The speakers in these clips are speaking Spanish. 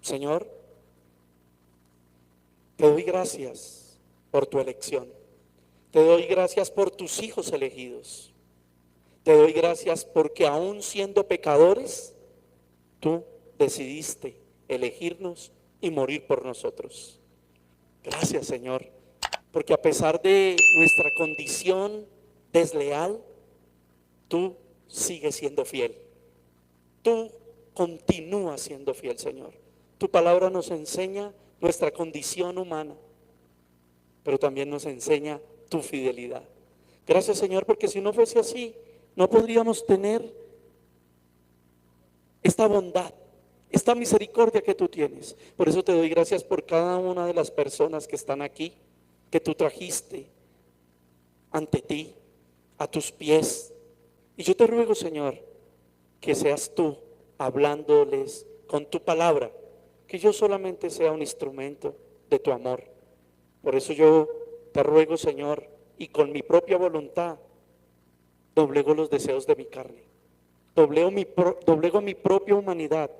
Señor, te doy gracias por tu elección. Te doy gracias por tus hijos elegidos. Te doy gracias porque aún siendo pecadores, tú decidiste elegirnos y morir por nosotros. Gracias, Señor, porque a pesar de nuestra condición desleal, tú sigues siendo fiel. Tú continúas siendo fiel, Señor. Tu palabra nos enseña nuestra condición humana, pero también nos enseña tu fidelidad. Gracias, Señor, porque si no fuese así, no podríamos tener esta bondad, esta misericordia que tú tienes. Por eso te doy gracias por cada una de las personas que están aquí, que tú trajiste ante ti, a tus pies. Y yo te ruego, Señor, que seas tú hablándoles con tu palabra, que yo solamente sea un instrumento de tu amor. Por eso yo te ruego, Señor, y con mi propia voluntad, doblego los deseos de mi carne, doblego mi propia humanidad,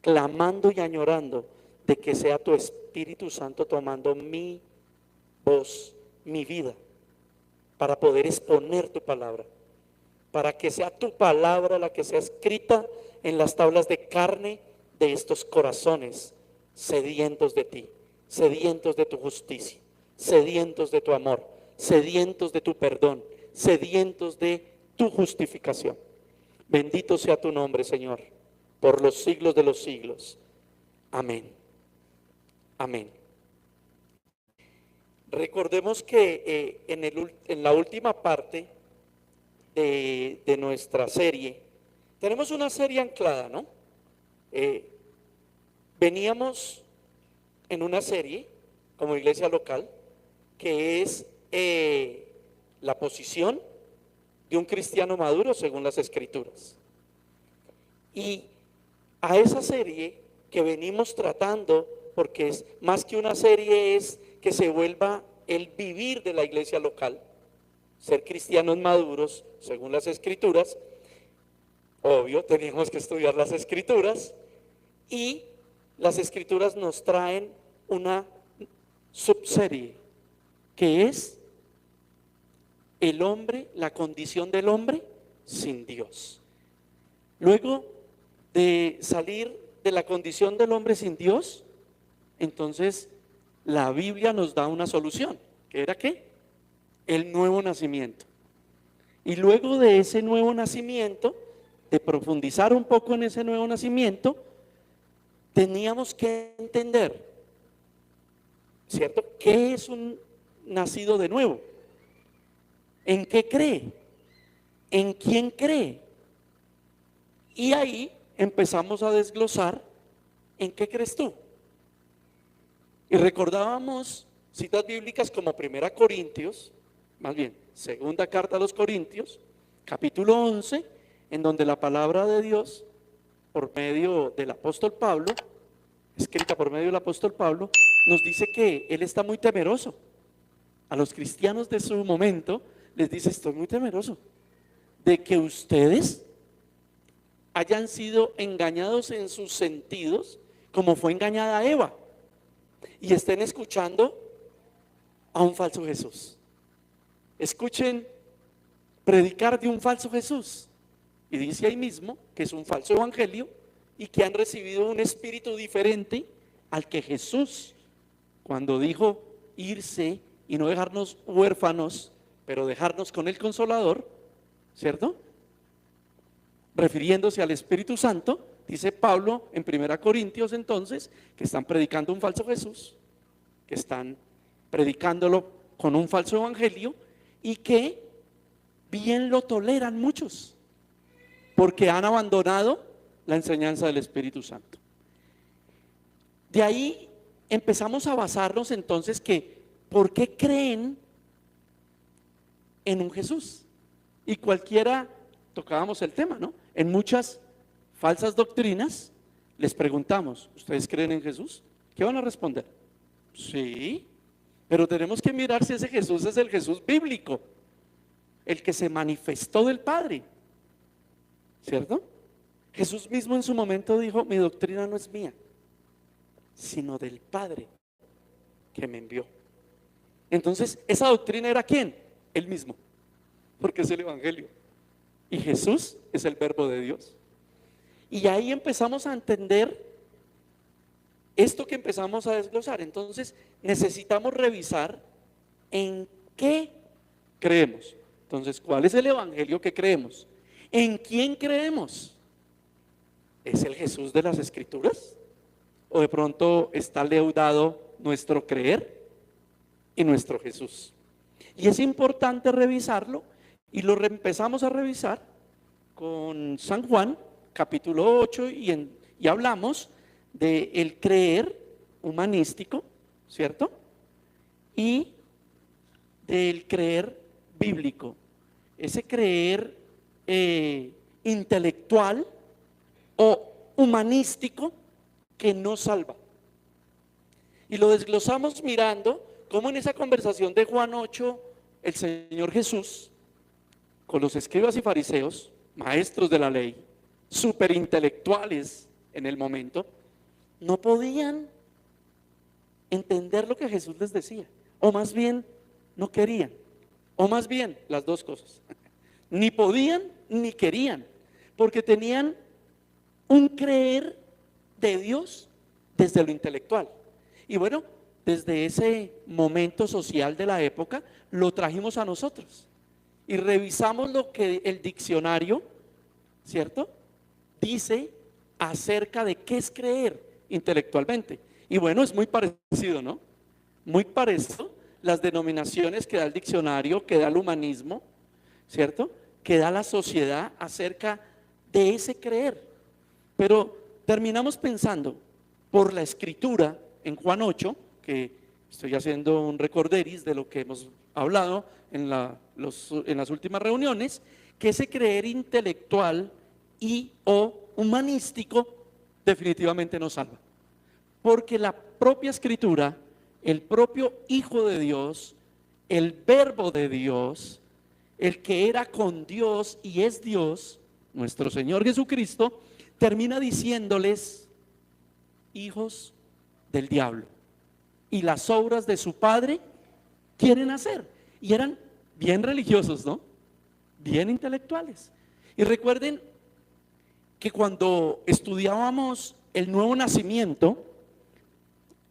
clamando y añorando de que sea tu Espíritu Santo tomando mi voz, mi vida, para poder exponer tu palabra, para que sea tu palabra la que sea escrita en las tablas de carne de estos corazones sedientos de ti, sedientos de tu justicia, sedientos de tu amor, sedientos de tu perdón, sedientos de tu justificación. Bendito sea tu nombre, Señor, por los siglos de los siglos. Amén. Amén. Recordemos que en la última parte de nuestra serie, tenemos una serie anclada, ¿no? Veníamos en una serie como iglesia local que es la posición de un cristiano maduro según las Escrituras. Y a esa serie que venimos tratando, porque es más que una serie, es que se vuelva el vivir de la iglesia local, ser cristianos maduros según las Escrituras. Obvio, tenemos que estudiar las Escrituras, y las Escrituras nos traen una subserie que es el hombre, la condición del hombre sin Dios. Luego de salir de la condición del hombre sin Dios, entonces la Biblia nos da una solución, que era ¿qué? El nuevo nacimiento. Y luego de ese nuevo nacimiento, de profundizar un poco en ese nuevo nacimiento, teníamos que entender, ¿cierto?, ¿qué es un nacido de nuevo? ¿En qué cree? ¿En quién cree? Y ahí empezamos a desglosar en qué crees tú. Y recordábamos citas bíblicas como 1 Corintios, más bien, segunda carta a los Corintios, capítulo 11, en donde la palabra de Dios, por medio del apóstol Pablo, escrita por medio del apóstol Pablo, nos dice que él está muy temeroso. A los cristianos de su momento les dice: estoy muy temeroso de que ustedes hayan sido engañados en sus sentidos, como fue engañada Eva, y estén escuchando a un falso Jesús. Escuchen predicar de un falso Jesús, y dice ahí mismo que es un falso evangelio y que han recibido un espíritu diferente al que Jesús, cuando dijo irse y no dejarnos huérfanos, pero dejarnos con el Consolador, ¿cierto?, refiriéndose al Espíritu Santo, dice Pablo en 1 Corintios entonces que están predicando un falso Jesús, que están predicándolo con un falso evangelio, y que bien lo toleran muchos, porque han abandonado la enseñanza del Espíritu Santo. De ahí empezamos a basarnos entonces que ¿por qué creen en un Jesús? Y cualquiera, tocábamos el tema, ¿no? En muchas falsas doctrinas les preguntamos: ¿ustedes creen en Jesús? ¿Qué van a responder? Sí, pero tenemos que mirar si ese Jesús es el Jesús bíblico, el que se manifestó del Padre, ¿cierto? Jesús mismo en su momento dijo: mi doctrina no es mía, sino del Padre que me envió. Entonces, ¿esa doctrina era quién? Él mismo, porque es el Evangelio. Y Jesús es el Verbo de Dios. Y ahí empezamos a entender esto que empezamos a desglosar. Entonces, necesitamos revisar en qué creemos. Entonces, ¿cuál es el Evangelio que creemos? ¿En quién creemos? ¿Es el Jesús de las Escrituras? ¿O de pronto está leudado nuestro creer y nuestro Jesús? Y es importante revisarlo, y lo empezamos a revisar con San Juan, capítulo 8, y hablamos del creer humanístico, ¿cierto? Y del creer bíblico, ese creer intelectual o humanístico que no salva. Y lo desglosamos mirando cómo en esa conversación de Juan 8, el Señor Jesús, con los escribas y fariseos, maestros de la ley, superintelectuales en el momento, no podían entender lo que Jesús les decía, o más bien no querían, o más bien las dos cosas. Ni podían ni querían, porque tenían un creer de Dios desde lo intelectual. Y bueno, desde ese momento social de la época lo trajimos a nosotros y revisamos lo que el diccionario, ¿cierto?, dice acerca de qué es creer intelectualmente. Y bueno, es muy parecido, ¿no? Muy parecido las denominaciones que da el diccionario, que da el humanismo, ¿cierto?, que da la sociedad acerca de ese creer. Pero terminamos pensando por la escritura en Juan 8, que estoy haciendo un recorderis de lo que hemos hablado en las últimas reuniones, que ese creer intelectual y o humanístico definitivamente no salva. Porque la propia escritura, el propio Hijo de Dios, el Verbo de Dios, el que era con Dios y es Dios, nuestro Señor Jesucristo, termina diciéndoles: hijos del diablo, y las obras de su padre quieren hacer. Y eran bien religiosos, ¿no? Bien intelectuales. Y recuerden que cuando estudiábamos el nuevo nacimiento,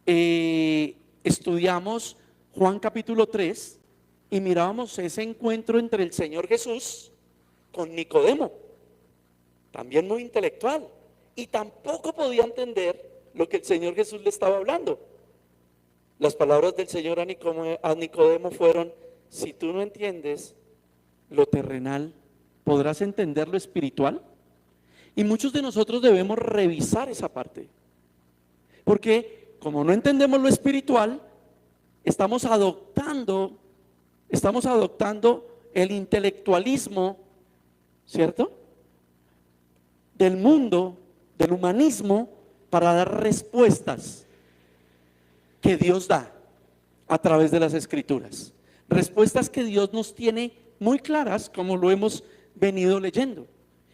estudiamos Juan capítulo 3 y mirábamos ese encuentro entre el Señor Jesús con Nicodemo, también muy intelectual, y tampoco podía entender lo que el Señor Jesús le estaba hablando. Las palabras del Señor a Nicodemo fueron: si tú no entiendes lo terrenal, ¿podrás entender lo espiritual? Y muchos de nosotros debemos revisar esa parte, porque como no entendemos lo espiritual, estamos adoptando el intelectualismo, ¿cierto?, del mundo, del humanismo, para dar respuestas que Dios da a través de las escrituras. Respuestas que Dios nos tiene muy claras, como lo hemos venido leyendo.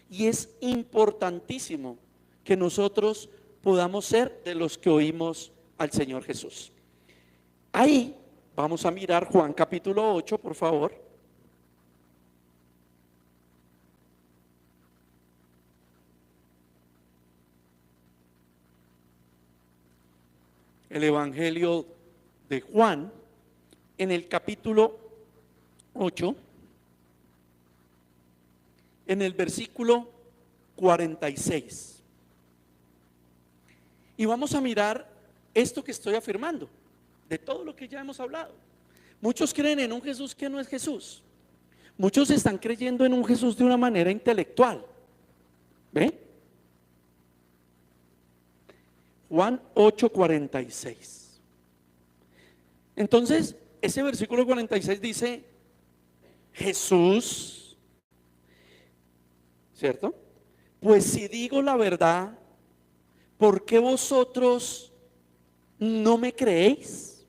Y es importantísimo que nosotros podamos ser de los que oímos al Señor Jesús. Ahí vamos a mirar Juan capítulo 8, por favor. El Evangelio de Juan, en el capítulo 8, en el versículo 46. Y vamos a mirar esto que estoy afirmando, de todo lo que ya hemos hablado. Muchos creen en un Jesús que no es Jesús. Muchos están creyendo en un Jesús de una manera intelectual. ¿Ve? Juan 8:46. Entonces, ese versículo 46 dice: Jesús, ¿cierto? Pues si digo la verdad, ¿por qué vosotros no me creéis?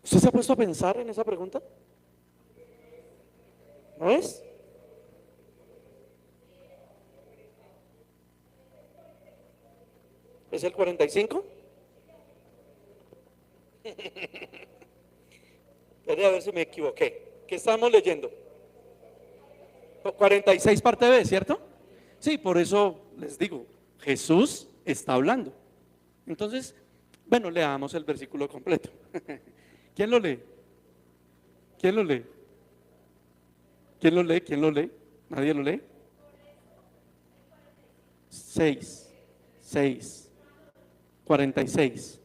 ¿Usted se ha puesto a pensar en esa pregunta? ¿No es? ¿Es el 45? Espere a ver si me equivoqué. ¿Qué estamos leyendo? 46 parte B, ¿cierto? Sí, por eso les digo, Jesús está hablando. Entonces, bueno, leamos el versículo completo. ¿Quién lo lee? ¿Quién lo lee? ¿Quién lo lee? ¿Quién lo lee? ¿Nadie lo lee? 6, 46.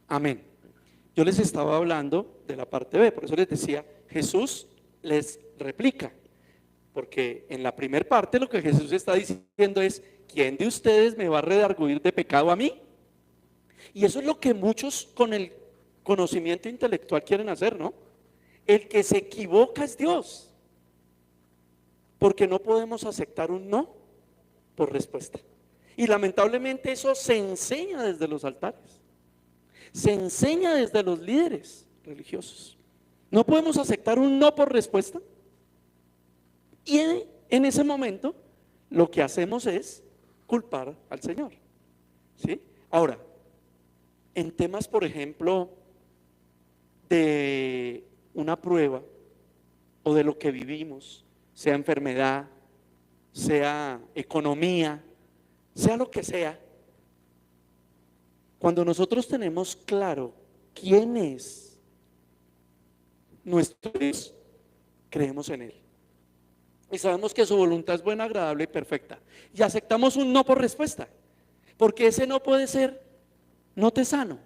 Amén. Yo les estaba hablando de la parte B, por eso les decía, Jesús les replica, porque en la primera parte lo que Jesús está diciendo es, ¿quién de ustedes me va a redarguir de pecado a mí? Y eso es lo que muchos con el conocimiento intelectual quieren hacer, ¿no? El que se equivoca es Dios, porque no podemos aceptar un no por respuesta. Y lamentablemente eso se enseña desde los altares. Se enseña desde los líderes religiosos. No podemos aceptar un no por respuesta. Y en ese momento lo que hacemos es culpar al Señor. ¿Sí? Ahora, en temas, por ejemplo, de una prueba o de lo que vivimos, sea enfermedad, sea economía, sea lo que sea, cuando nosotros tenemos claro quién es nuestro Dios, creemos en Él. Y sabemos que su voluntad es buena, agradable y perfecta. Y aceptamos un no por respuesta. Porque ese no puede ser, no te sano.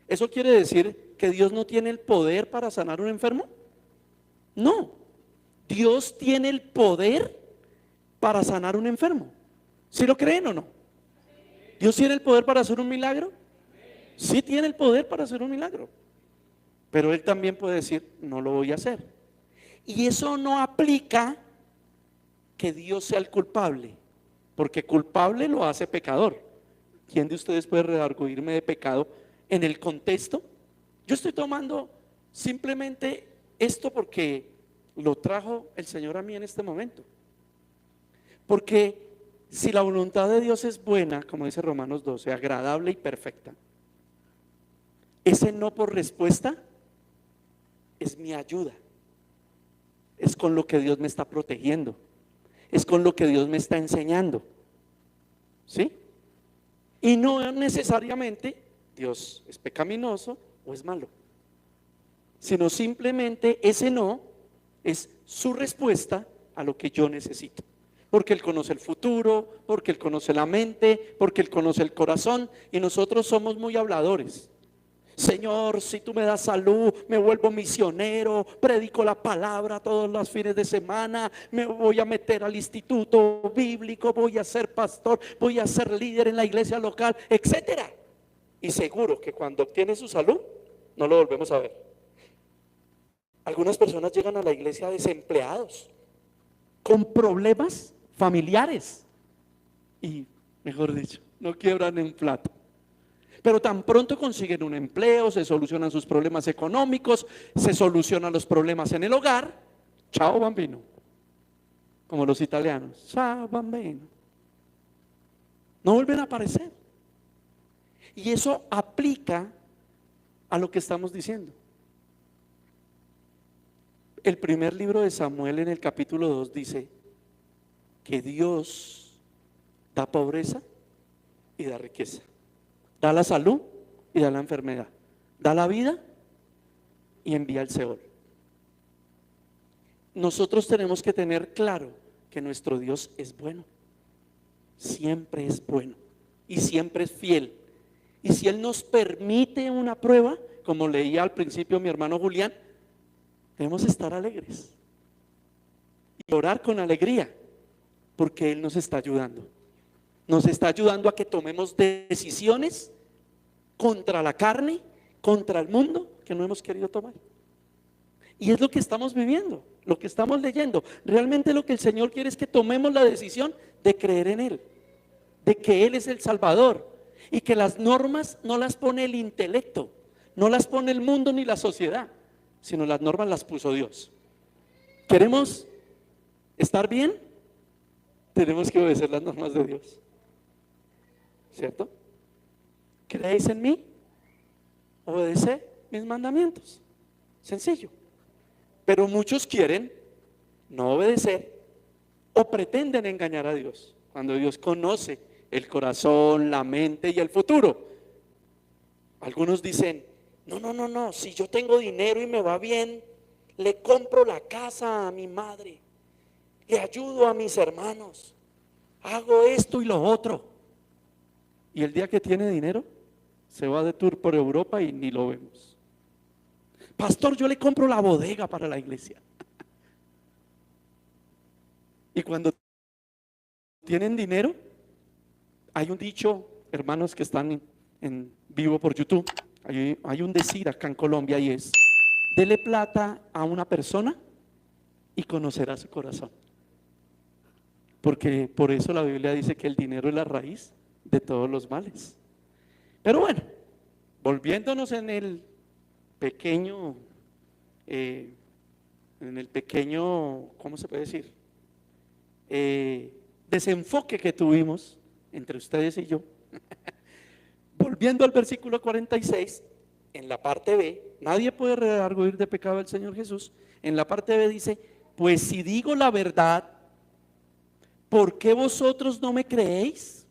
¿Eso quiere decir que Dios no tiene el poder para sanar a un enfermo? No. Dios tiene el poder para sanar a un enfermo. ¿Sí lo creen o no? ¿Dios tiene el poder para hacer un milagro? Sí tiene el poder para hacer un milagro, pero Él también puede decir, no lo voy a hacer. Y eso no aplica que Dios sea el culpable, porque culpable lo hace pecador. ¿Quién de ustedes puede redarguirme de pecado en el contexto? Yo estoy tomando simplemente esto porque lo trajo el Señor a mí en este momento. Porque si la voluntad de Dios es buena, como dice Romanos 12, agradable y perfecta, ese no por respuesta es mi ayuda, es con lo que Dios me está protegiendo, es con lo que Dios me está enseñando, ¿sí? Y no necesariamente Dios es pecaminoso o es malo, sino simplemente ese no es su respuesta a lo que yo necesito, porque Él conoce el futuro, porque Él conoce la mente, porque Él conoce el corazón, y nosotros somos muy habladores. Señor, si tú me das salud, me vuelvo misionero, predico la palabra todos los fines de semana, me voy a meter al instituto bíblico, voy a ser pastor, voy a ser líder en la iglesia local, etcétera. Y seguro que cuando obtiene su salud, no lo volvemos a ver. Algunas personas llegan a la iglesia desempleados, con problemas familiares y, mejor dicho, no quiebran en plato. Pero tan pronto consiguen un empleo, se solucionan sus problemas económicos, se solucionan los problemas en el hogar, chao bambino, como los italianos, chao bambino, no vuelven a aparecer. Y eso aplica a lo que estamos diciendo. El primer libro de Samuel en el capítulo 2 dice que Dios da pobreza y da riqueza. Da la salud y da la enfermedad. Da la vida y envía el Seol. Nosotros tenemos que tener claro que nuestro Dios es bueno. Siempre es bueno y siempre es fiel. Y si Él nos permite una prueba, como leía al principio mi hermano Julián, debemos estar alegres y orar con alegría, porque Él nos está ayudando. Nos está ayudando a que tomemos decisiones contra la carne, contra el mundo, que no hemos querido tomar. Y es lo que estamos viviendo, lo que estamos leyendo. Realmente lo que el Señor quiere es que tomemos la decisión de creer en Él, de que Él es el Salvador, y que las normas no las pone el intelecto, no las pone el mundo ni la sociedad, sino las normas las puso Dios. ¿Queremos estar bien? Tenemos que obedecer las normas de Dios, ¿cierto? ¿Creéis en mí? Obedece mis mandamientos. Sencillo. Pero muchos quieren no obedecer o pretenden engañar a Dios, cuando Dios conoce el corazón, la mente y el futuro. Algunos dicen, no, si yo tengo dinero y me va bien, le compro la casa a mi madre, le ayudo a mis hermanos, hago esto y lo otro. Y el día que tiene dinero, se va de tour por Europa y ni lo vemos. Pastor, yo le compro la bodega para la iglesia. Y cuando tienen dinero, hay un dicho, hermanos que están en vivo por YouTube, hay un decir acá en Colombia y es: dele plata a una persona y conocerá su corazón. Porque por eso la Biblia dice que el dinero es la raíz de todos los males. Pero bueno, volviéndonos en el pequeño, ¿cómo se puede decir? Desenfoque que tuvimos entre ustedes y yo. Volviendo al versículo 46, en la parte B, nadie puede redarguir de pecado al Señor Jesús. En la parte B dice: pues si digo la verdad, ¿por qué vosotros no me creéis?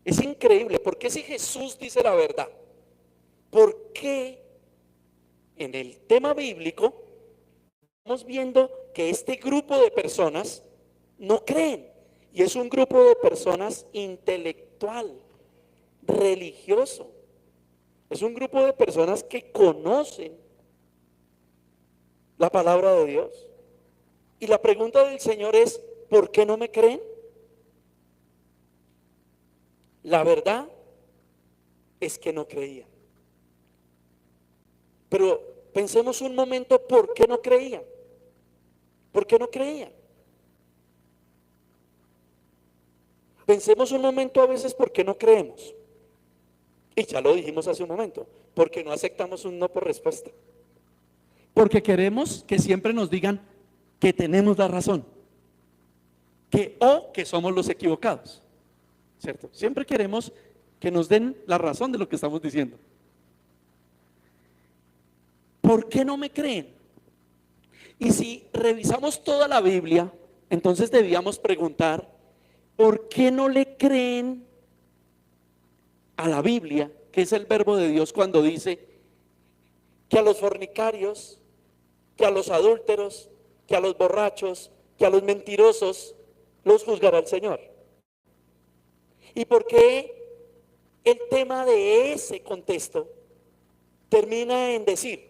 Es increíble, ¿por qué si Jesús dice la verdad? ¿Por qué en el tema bíblico estamos viendo que este grupo de personas no creen? Y es un grupo de personas intelectual, religioso. Es un grupo de personas que conocen la palabra de Dios. Y la pregunta del Señor es: ¿por qué no me creen? La verdad es que no creían. Pero pensemos un momento, ¿por qué no creían? ¿Por qué no creían? Pensemos un momento a veces por qué no creemos. Y ya lo dijimos hace un momento, porque no aceptamos un no por respuesta. Porque queremos que siempre nos digan que tenemos la razón, o que somos los equivocados, ¿cierto? Siempre queremos que nos den la razón de lo que estamos diciendo. ¿Por qué no me creen? Y si revisamos toda la Biblia, entonces debíamos preguntar: ¿por qué no le creen a la Biblia, que es el verbo de Dios, cuando dice que a los fornicarios, que a los adúlteros, que a los borrachos, que a los mentirosos los juzgará el Señor? ¿Y por qué el tema de ese contexto termina en decir: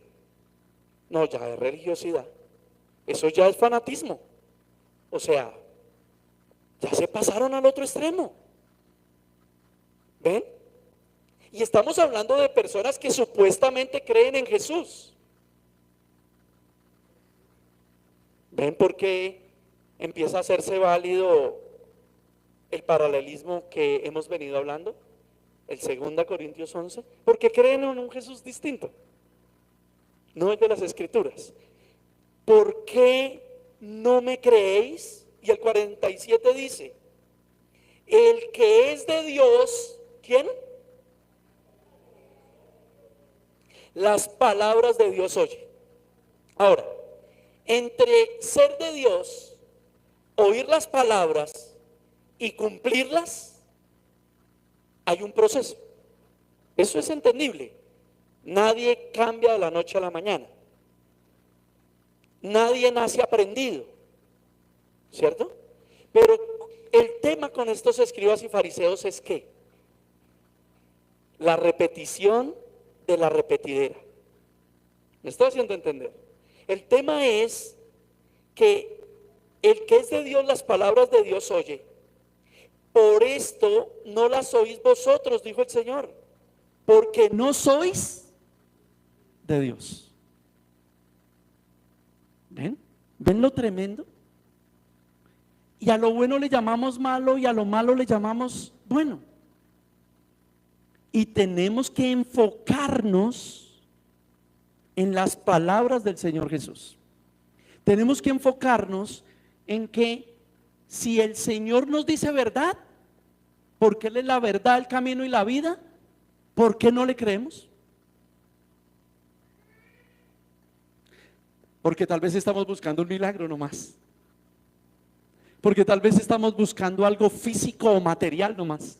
no, ya es religiosidad, eso ya es fanatismo? O sea, ya se pasaron al otro extremo. ¿Ven? Y estamos hablando de personas que supuestamente creen en Jesús. ¿Ven por qué empieza a hacerse válido el paralelismo que hemos venido hablando? El 2 Corintios 11. Porque creen en un Jesús distinto, no es de las Escrituras. ¿Por qué no me creéis? Y el 47 dice: el que es de Dios, ¿quién? Las palabras de Dios oye. Ahora, entre ser de Dios, oír las palabras y cumplirlas, hay un proceso. Eso es entendible. Nadie cambia de la noche a la mañana. Nadie nace aprendido, ¿cierto? Pero el tema con estos escribas y fariseos es que la repetición de la repetidera. ¿Me estoy haciendo entender? El tema es que el que es de Dios, las palabras de Dios oye. Por esto no las oís vosotros, dijo el Señor, porque no sois de Dios. ¿Ven? ¿Ven lo tremendo? Y a lo bueno le llamamos malo y a lo malo le llamamos bueno. Y tenemos que enfocarnos en las palabras del Señor Jesús. Tenemos que enfocarnos en que si el Señor nos dice verdad, porque Él es la verdad, el camino y la vida, ¿por qué no le creemos? Porque tal vez estamos buscando un milagro nomás. Porque tal vez estamos buscando algo físico o material nomás.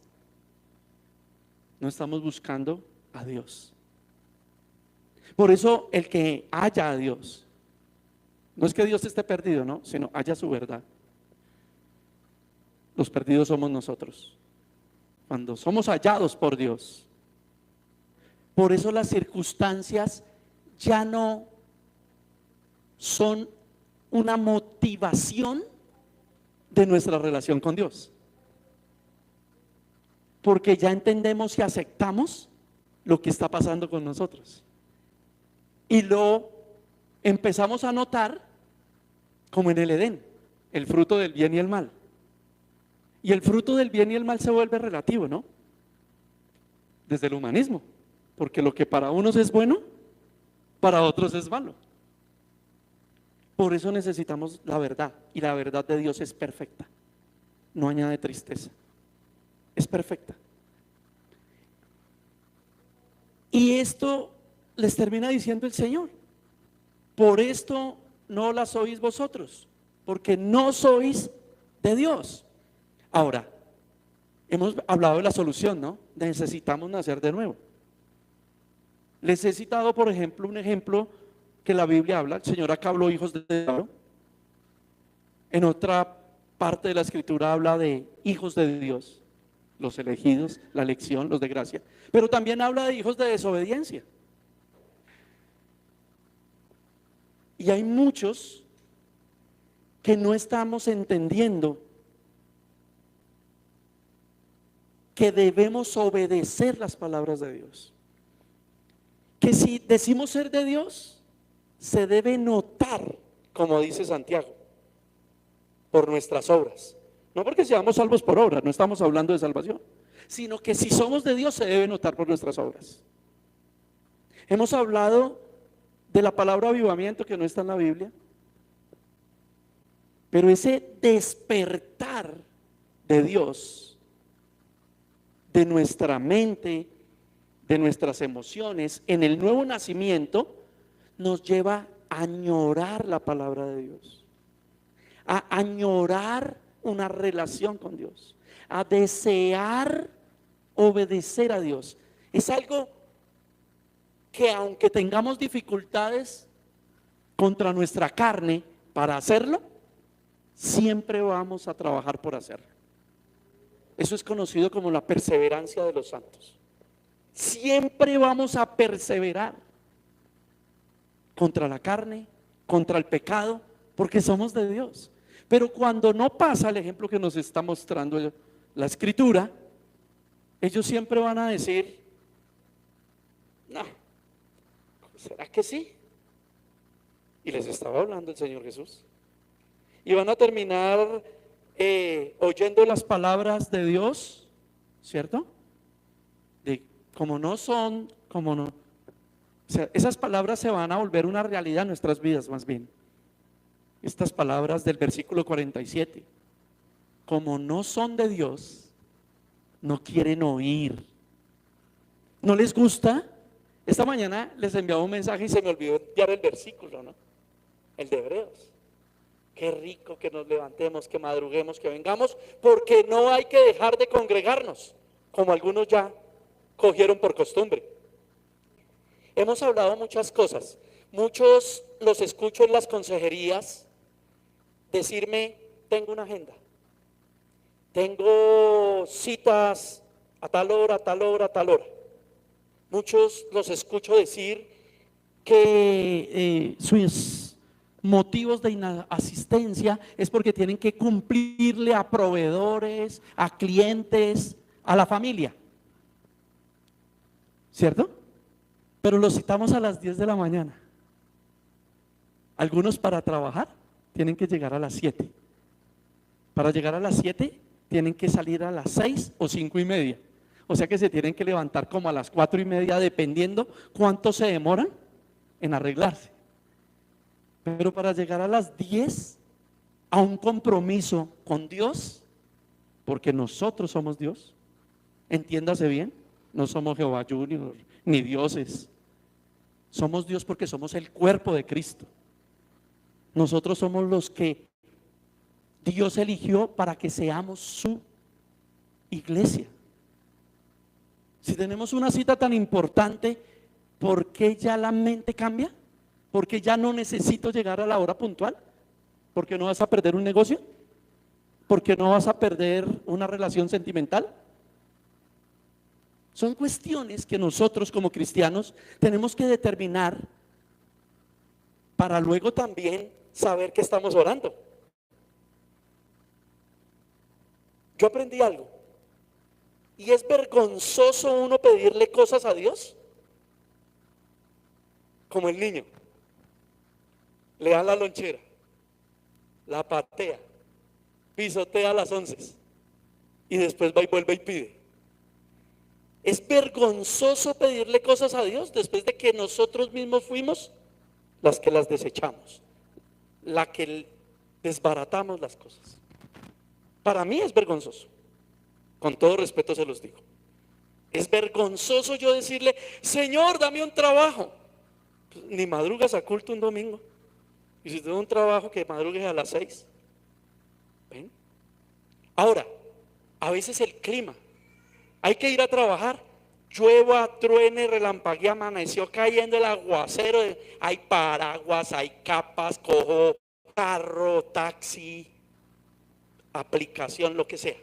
No estamos buscando a Dios. Por eso el que haya a Dios, no es que Dios esté perdido, no, sino haya su verdad. Los perdidos somos nosotros, cuando somos hallados por Dios. Por eso las circunstancias ya no son una motivación de nuestra relación con Dios, porque ya entendemos y aceptamos lo que está pasando con nosotros y lo empezamos a notar como en el Edén, el fruto del bien y el mal. Y el fruto del bien y el mal se vuelve relativo, ¿no? Desde el humanismo, porque lo que para unos es bueno, para otros es malo. Por eso necesitamos la verdad, y la verdad de Dios es perfecta, no añade tristeza, es perfecta. Y esto les termina diciendo el Señor: por esto no la sois vosotros, porque no sois de Dios. Ahora, hemos hablado de la solución, ¿no? Necesitamos nacer de nuevo. Les he citado, por ejemplo, un ejemplo que la Biblia habla. El Señor acá habló hijos de diablo. En otra parte de la escritura habla de hijos de Dios, los elegidos, la elección, los de gracia. Pero también habla de hijos de desobediencia. Y hay muchos que no estamos entendiendo que debemos obedecer las palabras de Dios. Que si decimos ser de Dios, se debe notar, como dice Santiago, por nuestras obras. No porque seamos salvos por obras, no estamos hablando de salvación, sino que si somos de Dios se debe notar por nuestras obras. Hemos hablado de la palabra avivamiento, que no está en la Biblia, pero ese despertar de Dios, de nuestra mente, de nuestras emociones, en el nuevo nacimiento, nos lleva a añorar la palabra de Dios, a añorar una relación con Dios, a desear obedecer a Dios. Es algo que, aunque tengamos dificultades contra nuestra carne para hacerlo, siempre vamos a trabajar por hacerlo. Eso es conocido como la perseverancia de los santos. Siempre vamos a perseverar contra la carne, contra el pecado, porque somos de Dios. Pero cuando no pasa el ejemplo que nos está mostrando la escritura, ellos siempre van a decir: no, ¿será que sí? Y les estaba hablando el Señor Jesús. Y van a terminar oyendo las palabras de Dios, ¿cierto? De como no son, como no. O sea, esas palabras se van a volver una realidad en nuestras vidas, más bien. Estas palabras del versículo 47, como no son de Dios, no quieren oír. ¿No les gusta? Esta mañana les enviaba un mensaje y se me olvidó enviar el versículo, ¿no? El de Hebreos. Qué rico que nos levantemos, que madruguemos, que vengamos, porque no hay que dejar de congregarnos, como algunos ya cogieron por costumbre. Hemos hablado muchas cosas. Muchos los escucho en las consejerías decirme: tengo una agenda, tengo citas a tal hora, a tal hora, a tal hora. Muchos los escucho decir que sus motivos de inasistencia es porque tienen que cumplirle a proveedores, a clientes, a la familia, ¿cierto? Pero los citamos a las 10 de la mañana. Algunos, para trabajar, tienen que llegar a las 7. Para llegar a las 7 tienen que salir a las 6 o 5:30. O sea que se tienen que levantar como a las 4:30, dependiendo cuánto se demoran en arreglarse. Pero para llegar a las 10 a un compromiso con Dios, porque nosotros somos Dios, entiéndase bien, no somos Jehová Junior ni dioses, somos Dios porque somos el cuerpo de Cristo. Nosotros somos los que Dios eligió para que seamos su iglesia. Si tenemos una cita tan importante, ¿por qué ya la mente cambia? ¿Por qué ya no necesito llegar a la hora puntual? ¿Por qué no vas a perder un negocio? ¿Por qué no vas a perder una relación sentimental? Son cuestiones que nosotros como cristianos tenemos que determinar para luego también saber que estamos orando. Yo aprendí algo, y es vergonzoso uno pedirle cosas a Dios, como el niño. Le da la lonchera, la patea, pisotea las onces y después va y vuelve y pide. Es vergonzoso pedirle cosas a Dios después de que nosotros mismos fuimos las que las desechamos, la que desbaratamos las cosas. Para mí es vergonzoso, con todo respeto se los digo. Es vergonzoso yo decirle, Señor, dame un trabajo. Pues, ni madrugas a culto un domingo. Y si tengo un trabajo, que madrugues a las 6. ¿Ven? Ahora, a veces el clima, hay que ir a trabajar, llueva, truene, relampaguea, amaneció cayendo el aguacero, hay paraguas, hay capas, cojo carro, taxi, aplicación, lo que sea.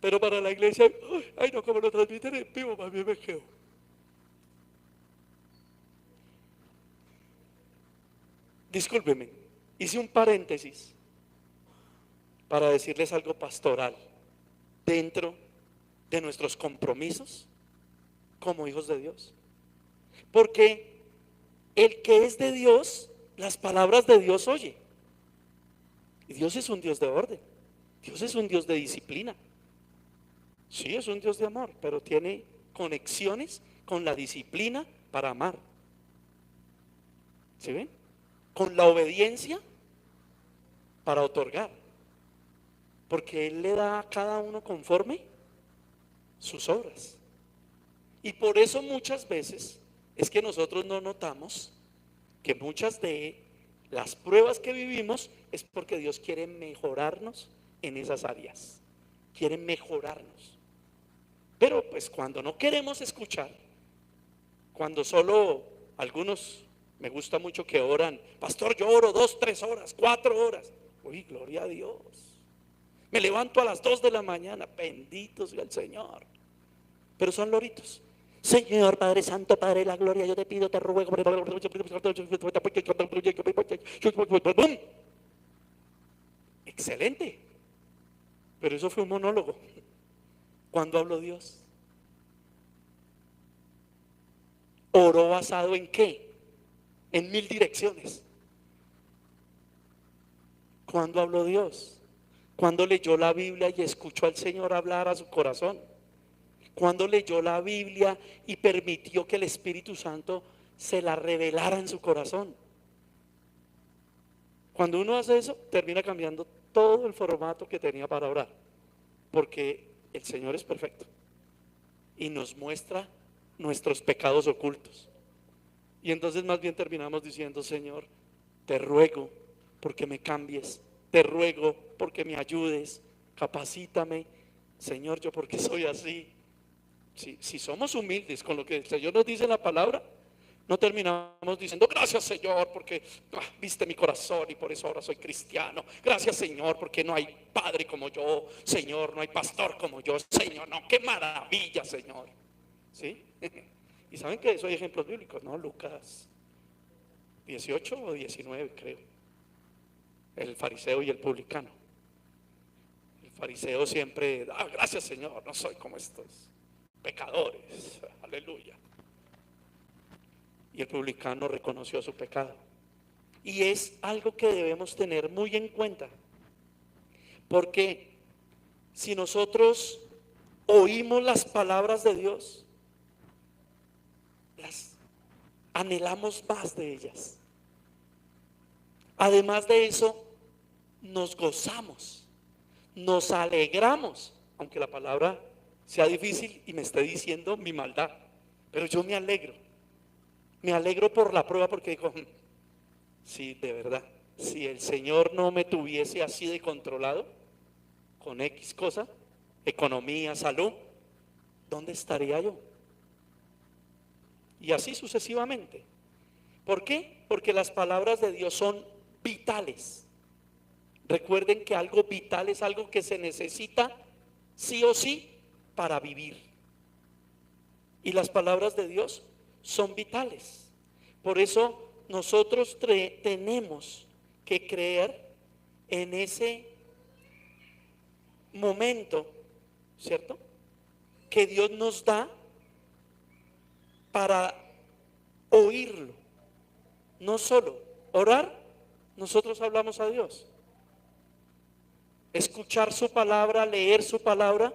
Pero para la iglesia, ay no, como lo transmiten en vivo, más bien me quedo. Discúlpenme, hice un paréntesis para decirles algo pastoral dentro de nuestros compromisos como hijos de Dios. Porque el que es de Dios, las palabras de Dios oye. Y Dios es un Dios de orden. Dios es un Dios de disciplina. Sí, es un Dios de amor, pero tiene conexiones con la disciplina para amar. ¿Sí ven? Con la obediencia para otorgar. Porque Él le da a cada uno conforme sus obras. Y por eso muchas veces es que nosotros no notamos que muchas de las pruebas que vivimos es porque Dios quiere mejorarnos en esas áreas. Quiere mejorarnos. Pero pues cuando no queremos escuchar, cuando solo algunos, me gusta mucho que oran, pastor, yo oro 2, 3 horas, 4 horas. Uy, gloria a Dios. Me levanto a las 2 de la mañana, bendito sea el Señor. Pero son loritos. Señor, Padre Santo, Padre de la gloria, yo te pido, te ruego. ¡Bum! Excelente. Pero eso fue un monólogo. ¿Cuándo habló Dios? ¿Oró basado en qué? En 1000 direcciones. ¿Cuándo habló Dios? ¿Cuándo leyó la Biblia y escuchó al Señor hablar a su corazón? ¿Cuándo leyó la Biblia y permitió que el Espíritu Santo se la revelara en su corazón? Cuando uno hace eso, termina cambiando todo el formato que tenía para orar, porque el Señor es perfecto y nos muestra nuestros pecados ocultos. Y entonces más bien terminamos diciendo, Señor, te ruego porque me cambies, te ruego porque me ayudes, capacítame, Señor, yo porque soy así. Si somos humildes con lo que el Señor nos dice en la palabra, no terminamos diciendo, gracias Señor porque viste mi corazón y por eso ahora soy cristiano. Gracias Señor porque no hay padre como yo, Señor, no hay pastor como yo, Señor, no, qué maravilla Señor. ¿Sí? Y saben que eso hay ejemplos bíblicos, ¿no? Lucas 18 o 19 creo. El fariseo y el publicano. El fariseo siempre, gracias Señor, no soy como estos pecadores, aleluya. Y el publicano reconoció su pecado. Y es algo que debemos tener muy en cuenta, porque si nosotros oímos las palabras de Dios, las anhelamos más de ellas. Además de eso, nos gozamos, nos alegramos, aunque la palabra sea difícil y me esté diciendo mi maldad, pero yo me alegro por la prueba, porque digo, sí, de verdad, si el Señor no me tuviese así de controlado, con X cosa, economía, salud, ¿dónde estaría yo? Y así sucesivamente. ¿Por qué? Porque las palabras de Dios son vitales. Recuerden que algo vital es algo que se necesita sí o sí para vivir. Y las palabras de Dios son vitales. Por eso nosotros tenemos que creer en ese momento, ¿cierto?, que Dios nos da para oírlo. No solo orar, nosotros hablamos a Dios. Escuchar su palabra, leer su palabra.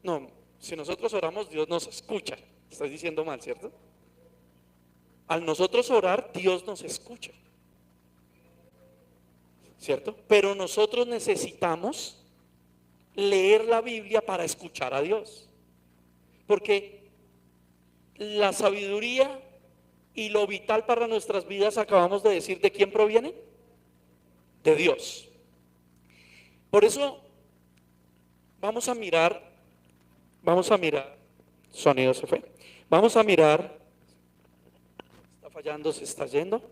No, si nosotros oramos, Dios nos escucha. Estoy diciendo mal, ¿cierto? Al nosotros orar, Dios nos escucha, ¿cierto? Pero nosotros necesitamos leer la Biblia para escuchar a Dios, porque la sabiduría y lo vital para nuestras vidas, acabamos de decir, ¿de quién proviene? De Dios. Por eso vamos a mirar, sonido se fue, vamos a mirar, está fallando, se está yendo,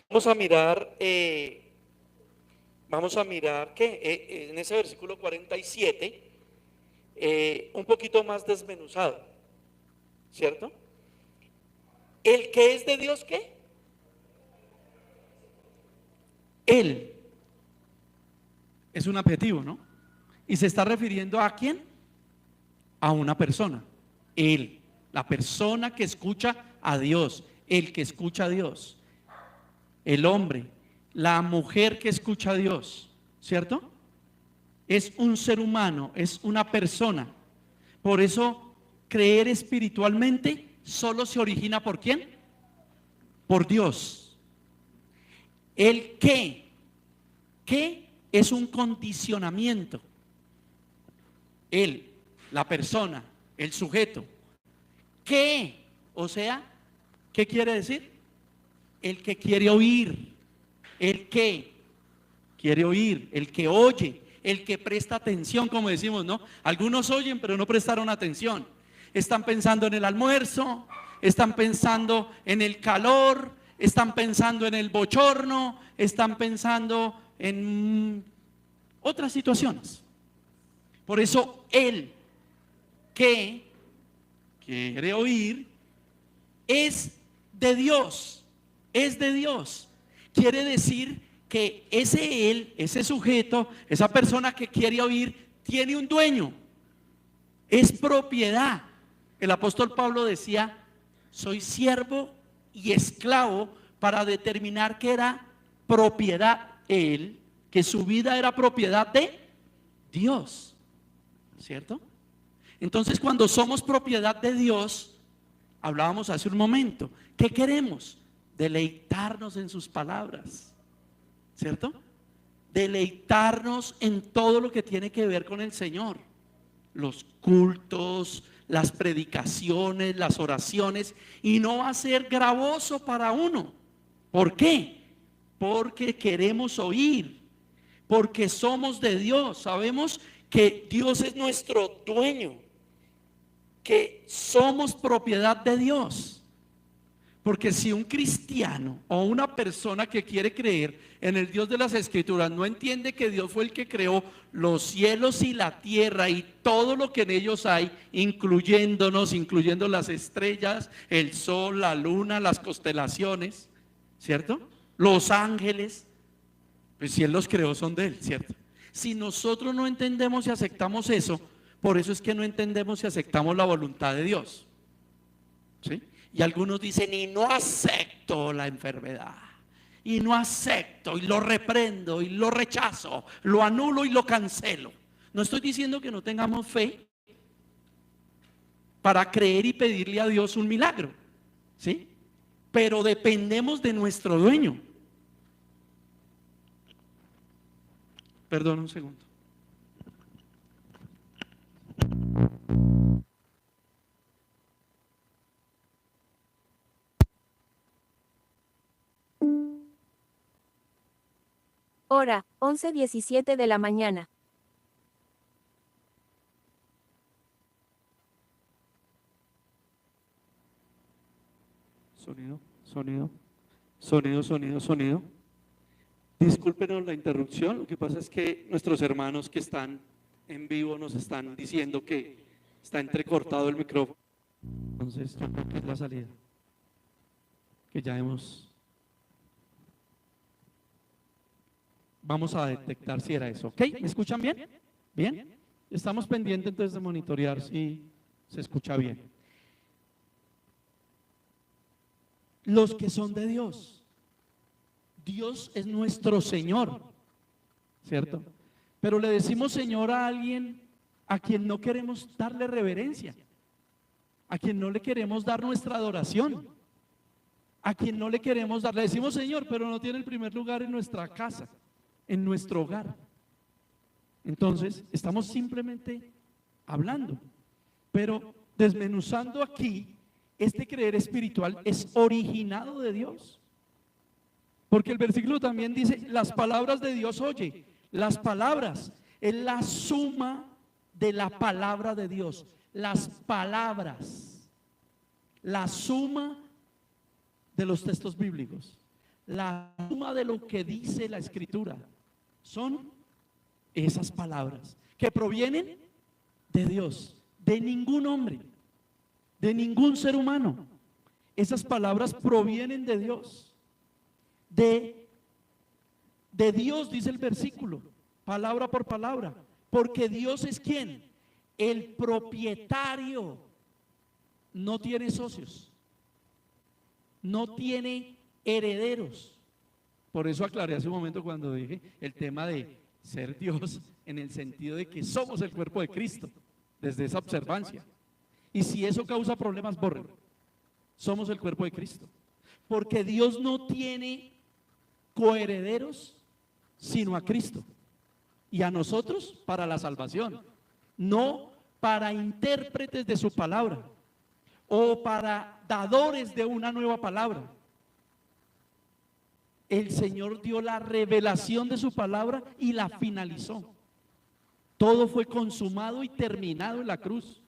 vamos a mirar que en ese versículo 47, un poquito más desmenuzado, ¿cierto? El que es de Dios, ¿qué? Él es un adjetivo, ¿no? Y se está refiriendo ¿a quién? A una persona. Él, la persona que escucha a Dios, el que escucha a Dios, el hombre, la mujer que escucha a Dios, ¿cierto? Es un ser humano, es una persona. Por eso creer espiritualmente solo se origina ¿por quién? Por Dios. El qué es un condicionamiento. Él, la persona, el sujeto. ¿Qué? O sea, ¿qué quiere decir? El que quiere oír. El que quiere oír, el que oye, el que presta atención, como decimos, ¿no? Algunos oyen, pero no prestaron atención. Están pensando en el almuerzo, están pensando en el calor, están pensando en el bochorno, están pensando en otras situaciones. Por eso el que quiere oír es de Dios, es de Dios. Quiere decir que ese él, ese sujeto, esa persona que quiere oír, tiene un dueño, es propiedad. El apóstol Pablo decía: soy siervo y esclavo, para determinar que era propiedad él, que su vida era propiedad de Dios, ¿cierto? Entonces, cuando somos propiedad de Dios, hablábamos hace un momento, ¿qué queremos? Deleitarnos en sus palabras, ¿cierto? Deleitarnos en todo lo que tiene que ver con el Señor. Los cultos, las predicaciones, las oraciones. Y no va a ser gravoso para uno. ¿Por qué? Porque queremos oír, porque somos de Dios. Sabemos que Dios es nuestro dueño, que somos propiedad de Dios. Porque si un cristiano o una persona que quiere creer en el Dios de las Escrituras no entiende que Dios fue el que creó los cielos y la tierra y todo lo que en ellos hay, incluyéndonos, incluyendo las estrellas, el sol, la luna, las constelaciones, ¿cierto? Los ángeles, pues si Él los creó son de Él, ¿cierto? Si nosotros no entendemos y aceptamos eso, por eso es que no entendemos y aceptamos la voluntad de Dios, ¿sí? Y algunos dicen: y no acepto la enfermedad, y no acepto, y lo reprendo, y lo rechazo, lo anulo y lo cancelo. No estoy diciendo que no tengamos fe, para creer y pedirle a Dios un milagro, ¿sí? Pero dependemos de nuestro dueño. Perdón un segundo. Hora, 11:17 de la mañana. Sonido. Discúlpenos la interrupción, lo que pasa es que nuestros hermanos que están en vivo nos están diciendo que está entrecortado el micrófono. Entonces, yo creo que es la salida. Que ya vamos a detectar si era eso. ¿Ok? ¿Me escuchan bien? ¿Bien? Estamos pendientes entonces de monitorear si se escucha bien. Los que son de Dios. Dios es nuestro Señor, ¿cierto? Pero le decimos Señor a alguien a quien no queremos darle reverencia, a quien no le queremos dar nuestra adoración, a quien no le queremos dar, le decimos Señor, pero no tiene el primer lugar en nuestra casa, en nuestro hogar. Entonces, estamos simplemente hablando, pero desmenuzando aquí, este creer espiritual es originado de Dios. Porque el versículo también dice, las palabras de Dios oye, las palabras, es la suma de la palabra de Dios, las palabras, la suma de los textos bíblicos, la suma de lo que dice la Escritura, son esas palabras que provienen de Dios, de ningún hombre, de ningún ser humano. Esas palabras provienen de Dios. De Dios, dice el versículo, palabra por palabra, porque Dios es ¿quién? El propietario. No tiene socios, no tiene herederos. Por eso aclaré hace un momento cuando dije el tema de ser Dios en el sentido de que somos el cuerpo de Cristo, desde esa observancia. Y si eso causa problemas, bórrenlo. Somos el cuerpo de Cristo, porque Dios no tiene coherederos sino a Cristo y a nosotros para la salvación, no para intérpretes de su palabra o para dadores de una nueva palabra. El Señor dio la revelación de su palabra y la finalizó. Todo fue consumado y terminado en la cruz,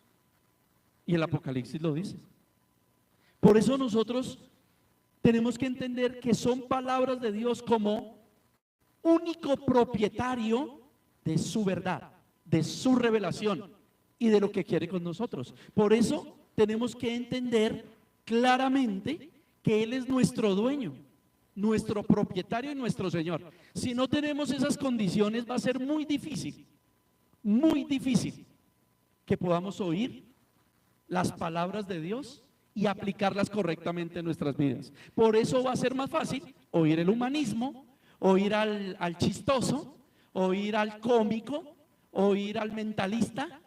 y el Apocalipsis lo dice. Por eso nosotros tenemos que entender que son palabras de Dios como único propietario de su verdad, de su revelación y de lo que quiere con nosotros. Por eso tenemos que entender claramente que Él es nuestro dueño, nuestro propietario y nuestro Señor. Si no tenemos esas condiciones, va a ser muy difícil que podamos oír las palabras de Dios y aplicarlas correctamente en nuestras vidas. Por eso va a ser más fácil oír el humanismo, oír al chistoso, oír al cómico, oír al mentalista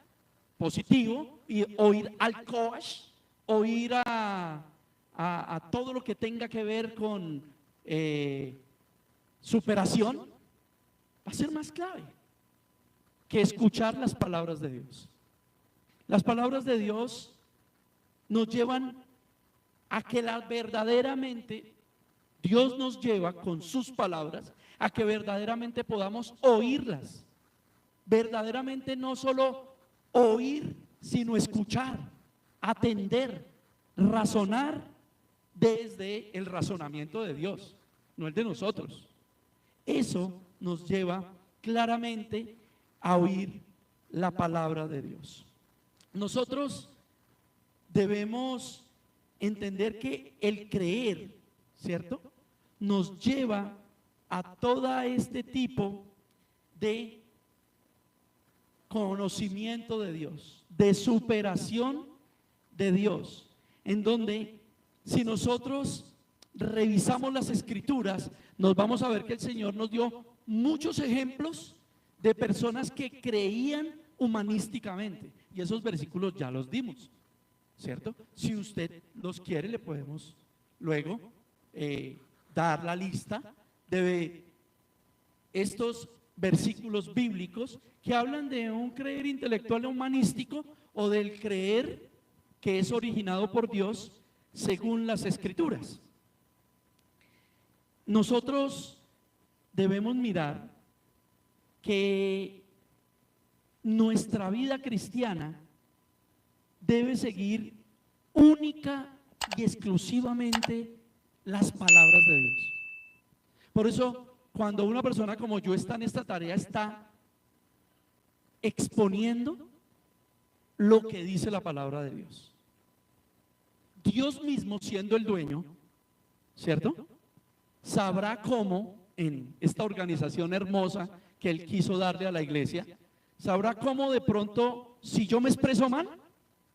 positivo, y oír al coach, oír a todo lo que tenga que ver con superación. Va a ser más clave que escuchar las palabras de Dios. Las palabras de Dios nos llevan a que verdaderamente Dios nos lleva con sus palabras a que verdaderamente podamos oírlas. Verdaderamente no solo oír, sino escuchar, atender, razonar desde el razonamiento de Dios, no el de nosotros. Eso nos lleva claramente a oír la palabra de Dios. Nosotros debemos entender que el creer, ¿cierto?, nos lleva a todo este tipo de conocimiento de Dios, de superación de Dios, en donde si nosotros revisamos las Escrituras, nos vamos a ver que el Señor nos dio muchos ejemplos de personas que creían humanísticamente, y esos versículos ya los dimos. ¿cierto? Si usted los quiere, le podemos luego dar la lista de estos versículos bíblicos que hablan de un creer intelectual humanístico o del creer que es originado por Dios según las Escrituras. Nosotros debemos mirar que nuestra vida cristiana debe seguir única y exclusivamente las palabras de Dios. Por eso, cuando una persona como yo está en esta tarea, está exponiendo lo que dice la palabra de Dios. Dios mismo, siendo el dueño, ¿cierto?, sabrá cómo, en esta organización hermosa que Él quiso darle a la iglesia, sabrá cómo de pronto, si yo me expreso mal,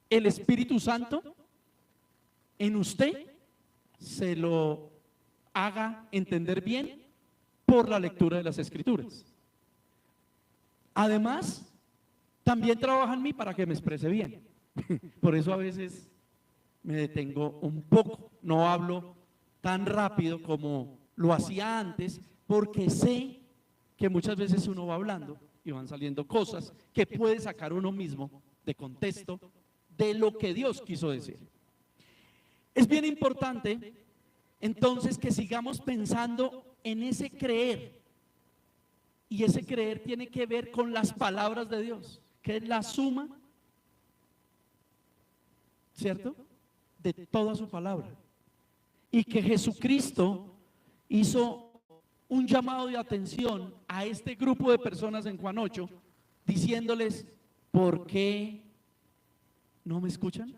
el Espíritu Santo en usted se lo haga entender bien por la lectura de las Escrituras. Además, también trabaja en mí para que me exprese bien. Por eso a veces me detengo un poco, no hablo tan rápido como lo hacía antes, porque sé que muchas veces uno va hablando y van saliendo cosas que puede sacar uno mismo de contexto de lo que Dios quiso decir. Es bien importante entonces que sigamos pensando en ese creer, y ese creer tiene que ver con las palabras de Dios, que es la suma, ¿cierto?, de toda su palabra, y que Jesucristo hizo un llamado de atención a este grupo de personas en Juan 8, diciéndoles: ¿por qué no me escuchan?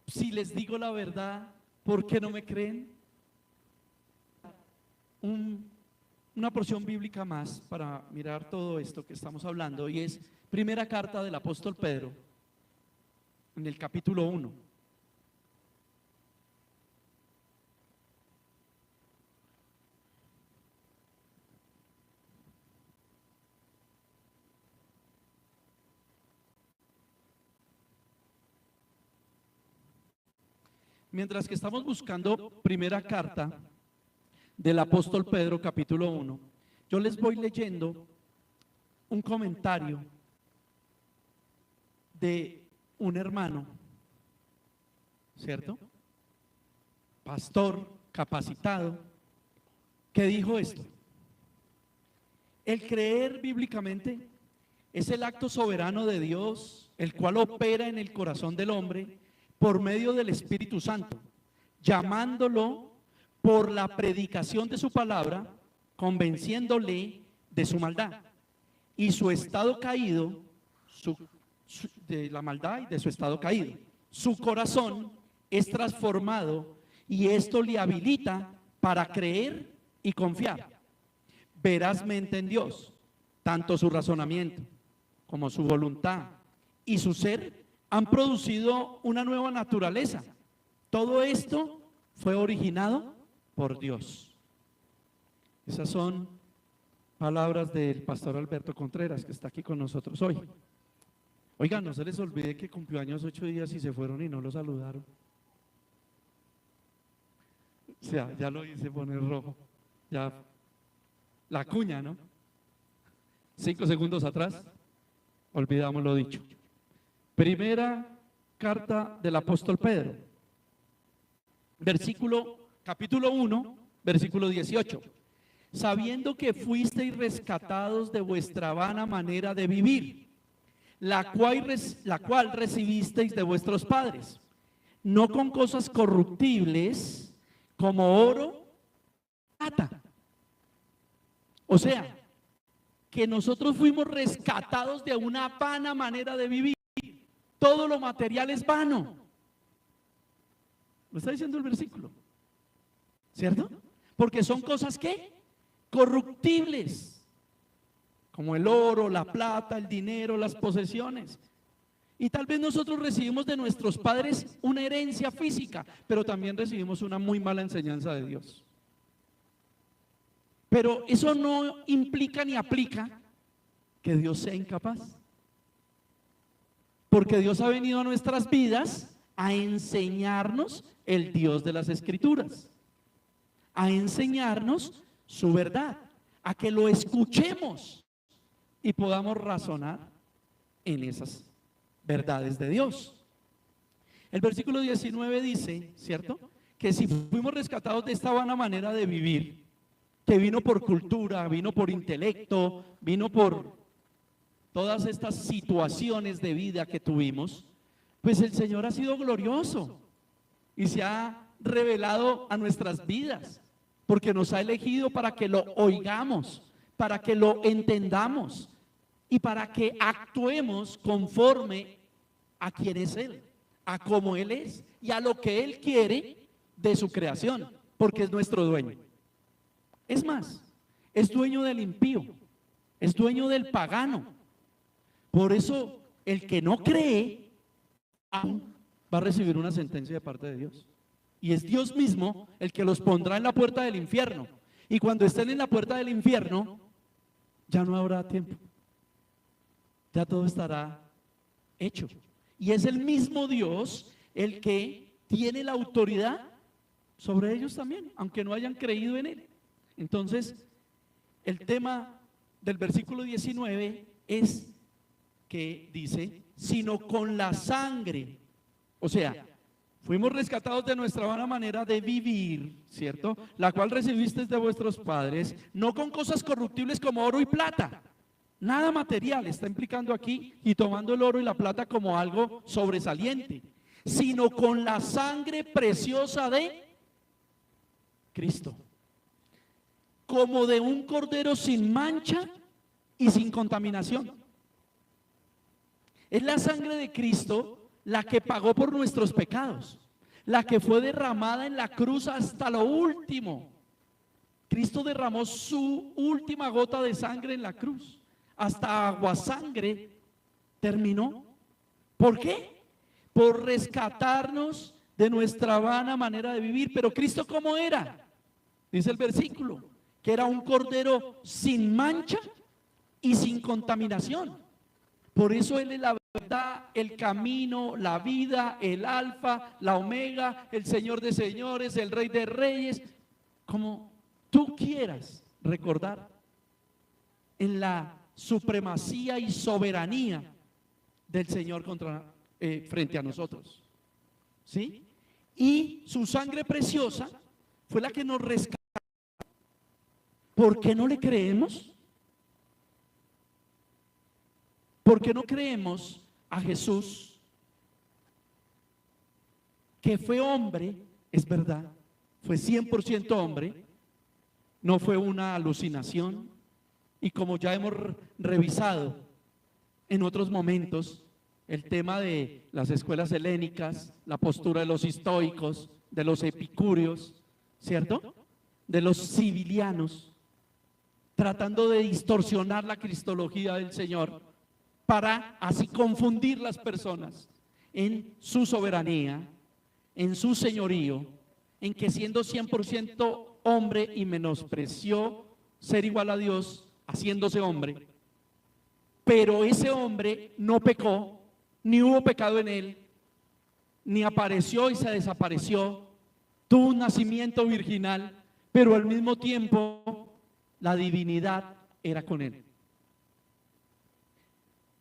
Si les digo la verdad, ¿por qué no me creen? Una porción bíblica más para mirar todo esto que estamos hablando, y es primera carta del apóstol Pedro, en el capítulo 1. Mientras que estamos buscando primera carta del apóstol Pedro, capítulo 1, yo les voy leyendo un comentario de un hermano, ¿cierto?, pastor capacitado, que dijo esto: el creer bíblicamente es el acto soberano de Dios, el cual opera en el corazón del hombre por medio del Espíritu Santo, llamándolo por la predicación de su palabra, convenciéndole de su maldad y su estado caído, de la maldad y de su estado caído. Su corazón es transformado y esto le habilita para creer y confiar verazmente en Dios. Tanto su razonamiento como su voluntad y su ser han producido una nueva naturaleza. Todo esto fue originado por Dios. Esas son palabras del pastor Alberto Contreras, que está aquí con nosotros hoy. Oigan, no se les olvide que cumplió años 8 días y se fueron y no lo saludaron. O sea, ya lo hice poner rojo. Ya, la cuña, ¿no? 5 segundos atrás, olvidamos lo dicho. Primera carta del apóstol Pedro, capítulo 1, versículo 18. Sabiendo que fuisteis rescatados de vuestra vana manera de vivir, la cual recibisteis de vuestros padres, no con cosas corruptibles como oro, plata. O sea, que nosotros fuimos rescatados de una vana manera de vivir. Todo lo material es vano. Lo está diciendo el versículo, ¿cierto? Porque son cosas que corruptibles, como el oro, la plata, el dinero, las posesiones. Y tal vez nosotros recibimos de nuestros padres una herencia física, pero también recibimos una muy mala enseñanza de Dios. Pero eso no implica ni aplica que Dios sea incapaz. Porque Dios ha venido a nuestras vidas a enseñarnos el Dios de las Escrituras, a enseñarnos su verdad, a que lo escuchemos y podamos razonar en esas verdades de Dios. El versículo 19 dice, ¿cierto?, que si fuimos rescatados de esta vana manera de vivir, que vino por cultura, vino por intelecto, vino por todas estas situaciones de vida que tuvimos, pues el Señor ha sido glorioso y se ha revelado a nuestras vidas, porque nos ha elegido para que lo oigamos, para que lo entendamos y para que actuemos conforme a quien es Él, a cómo Él es y a lo que Él quiere de su creación, porque es nuestro dueño. Es más, es dueño del impío, es dueño del pagano. Por eso el que no cree aún va a recibir una sentencia de parte de Dios. Y es Dios mismo el que los pondrá en la puerta del infierno. Y cuando estén en la puerta del infierno, ya no habrá tiempo. Ya todo estará hecho. Y es el mismo Dios el que tiene la autoridad sobre ellos también, aunque no hayan creído en Él. Entonces, el tema del versículo 19 es que dice, sino con la sangre, o sea, fuimos rescatados de nuestra vana manera de vivir, ¿cierto?, la cual recibisteis de vuestros padres, no con cosas corruptibles como oro y plata, nada material está implicando aquí, y tomando el oro y la plata como algo sobresaliente, sino con la sangre preciosa de Cristo, como de un cordero sin mancha y sin contaminación. Es la sangre de Cristo la que pagó por nuestros pecados, la que fue derramada en la cruz hasta lo último. Cristo derramó su última gota de sangre en la cruz, hasta aguasangre terminó. ¿Por qué? Por rescatarnos de nuestra vana manera de vivir. Pero Cristo, ¿cómo era? Dice el versículo, que era un cordero sin mancha y sin contaminación. Por eso Él es la verdad, el camino, la vida, el alfa, la omega, el Señor de señores, el Rey de reyes, como tú quieras recordar, en la supremacía y soberanía del Señor frente a nosotros, ¿sí? Y su sangre preciosa fue la que nos rescató. ¿Por qué no le creemos? ¿Por qué no creemos a Jesús, que fue hombre? Es verdad, fue 100% hombre, no fue una alucinación. Y como ya hemos revisado en otros momentos, el tema de las escuelas helénicas, la postura de los estoicos, de los epicúreos, ¿cierto?, de los civilianos, tratando de distorsionar la cristología del Señor para así confundir las personas en su soberanía, en su señorío, en que siendo 100% hombre y menospreció ser igual a Dios haciéndose hombre, pero ese hombre no pecó, ni hubo pecado en él, ni apareció y se desapareció, tuvo un nacimiento virginal, pero al mismo tiempo la divinidad era con él.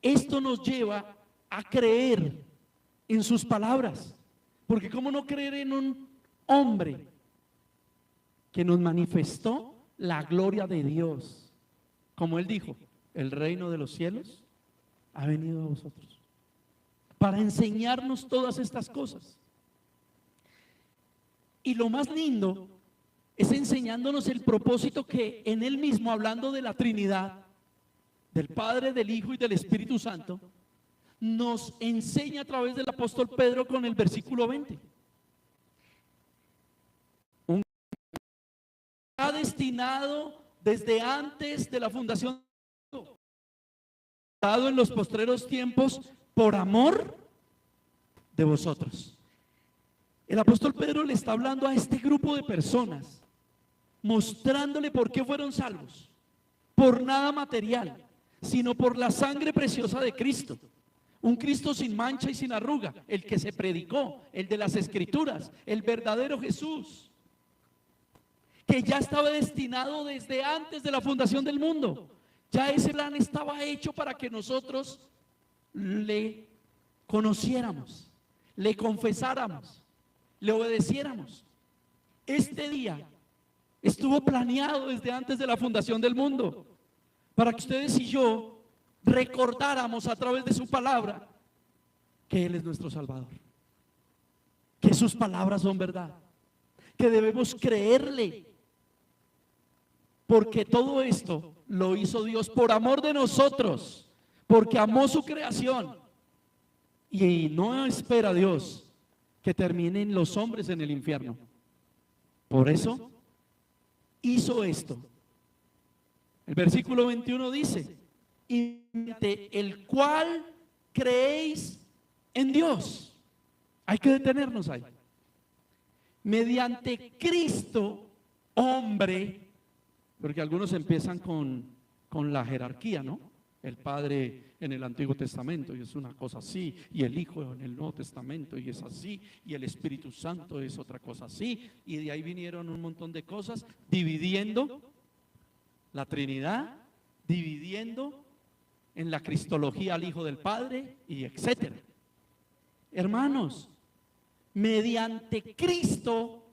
Esto nos lleva a creer en sus palabras, porque ¿cómo no creer en un hombre que nos manifestó la gloria de Dios? Como Él dijo, el reino de los cielos ha venido a vosotros para enseñarnos todas estas cosas. Y lo más lindo es enseñándonos el propósito que en Él mismo, hablando de la Trinidad, del Padre, del Hijo y del Espíritu Santo, nos enseña a través del apóstol Pedro con el versículo 20. Un ha destinado desde antes de la fundación, dado en los postreros tiempos por amor de vosotros. El apóstol Pedro le está hablando a este grupo de personas, mostrándole por qué fueron salvos, por nada material, sino por la sangre preciosa de Cristo. Un Cristo sin mancha y sin arruga, el que se predicó, el de las Escrituras, el verdadero Jesús, que ya estaba destinado desde antes de la fundación del mundo. Ya ese plan estaba hecho para que nosotros le conociéramos, le confesáramos, le obedeciéramos. Este día estuvo planeado desde antes de la fundación del mundo, para que ustedes y yo recordáramos a través de su palabra que Él es nuestro Salvador, que sus palabras son verdad, que debemos creerle, porque todo esto lo hizo Dios por amor de nosotros, porque amó su creación, y no espera Dios que terminen los hombres en el infierno. Por eso hizo esto. El versículo 21 dice: y mediante el cual creéis en Dios. Hay que detenernos ahí. Mediante Cristo, hombre, porque algunos empiezan con la jerarquía, ¿no? El Padre en el Antiguo Testamento y es una cosa así, y el Hijo en el Nuevo Testamento y es así, y el Espíritu Santo es otra cosa así, y de ahí vinieron un montón de cosas, dividiendo la Trinidad, dividiendo en la cristología al Hijo del Padre y etcétera. Hermanos, mediante Cristo,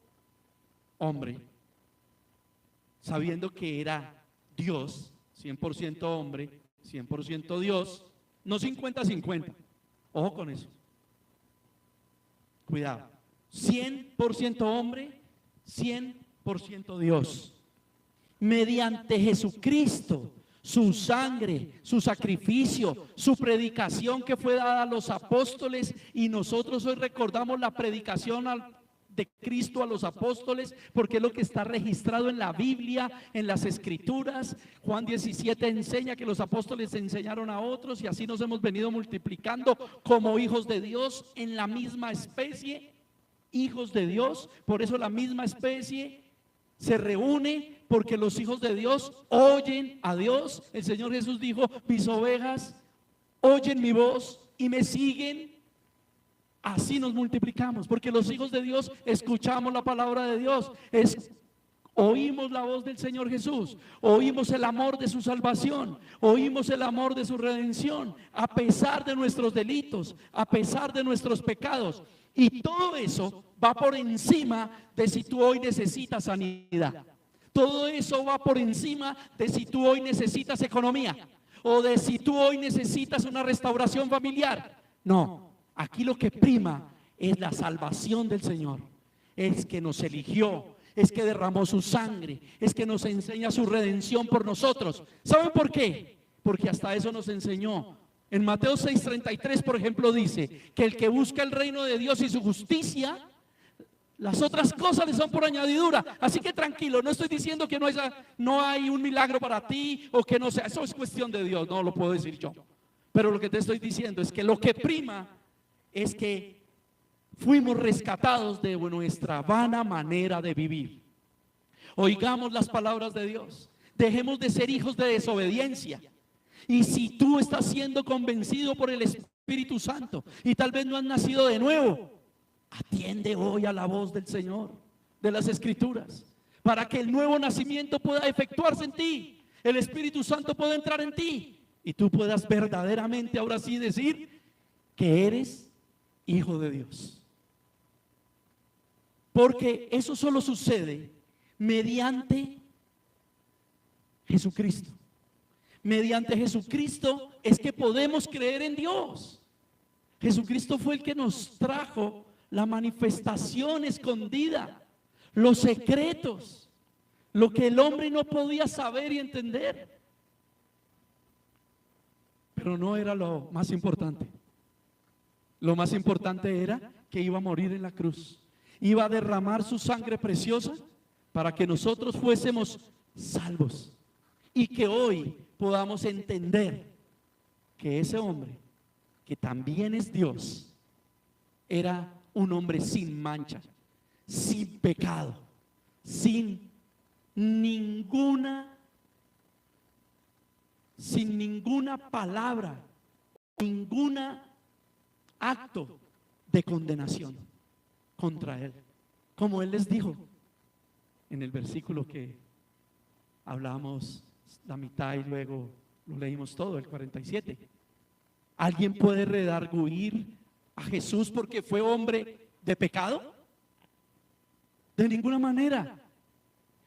hombre, sabiendo que era Dios, 100% hombre, 100% Dios, no 50-50, ojo con eso, cuidado, 100% hombre, 100% Dios, mediante Jesucristo, su sangre, su sacrificio, su predicación que fue dada a los apóstoles, y nosotros hoy recordamos la predicación de Cristo a los apóstoles, porque es lo que está registrado en la Biblia, en las Escrituras. Juan 17 enseña que los apóstoles enseñaron a otros, y así nos hemos venido multiplicando como hijos de Dios en la misma especie, hijos de Dios. Por eso la misma especie se reúne, porque los hijos de Dios oyen a Dios. El Señor Jesús dijo: mis ovejas oyen mi voz y me siguen. Así nos multiplicamos, porque los hijos de Dios escuchamos la palabra de Dios, oímos la voz del Señor Jesús, oímos el amor de su salvación, oímos el amor de su redención, a pesar de nuestros delitos, a pesar de nuestros pecados. Y todo eso va por encima de si tú hoy necesitas sanidad. Todo eso va por encima de si tú hoy necesitas economía, o de si tú hoy necesitas una restauración familiar. No. Aquí lo que prima es la salvación del Señor, es que nos eligió, es que derramó su sangre, es que nos enseña su redención por nosotros. ¿Saben por qué? Porque hasta eso nos enseñó. En Mateo 6:33, por ejemplo, dice que el que busca el reino de Dios y su justicia, las otras cosas le son por añadidura. Así que tranquilo, no estoy diciendo que no hay un milagro para ti, o que no sea, eso es cuestión de Dios, no lo puedo decir yo. Pero lo que te estoy diciendo es que lo que prima es que fuimos rescatados de nuestra vana manera de vivir. Oigamos las palabras de Dios, dejemos de ser hijos de desobediencia. Y si tú estás siendo convencido por el Espíritu Santo y tal vez no has nacido de nuevo, atiende hoy a la voz del Señor, de las Escrituras, para que el nuevo nacimiento pueda efectuarse en ti, el Espíritu Santo pueda entrar en ti y tú puedas verdaderamente ahora sí decir que eres hijo de Dios. Porque eso solo sucede mediante Jesucristo. Mediante Jesucristo es que podemos creer en Dios. Jesucristo fue el que nos trajo la manifestación escondida, los secretos, lo que el hombre no podía saber y entender. Pero no era lo más importante. Lo más importante era que iba a morir en la cruz, iba a derramar su sangre preciosa para que nosotros fuésemos salvos, y que hoy podamos entender que ese hombre, que también es Dios, era un hombre sin mancha, sin pecado, sin ninguna palabra, ninguna acto de condenación contra él. Como él les dijo en el versículo que hablamos la mitad y luego lo leímos todo, el 47. ¿Alguien puede redarguir a Jesús porque fue hombre de pecado? De ninguna manera.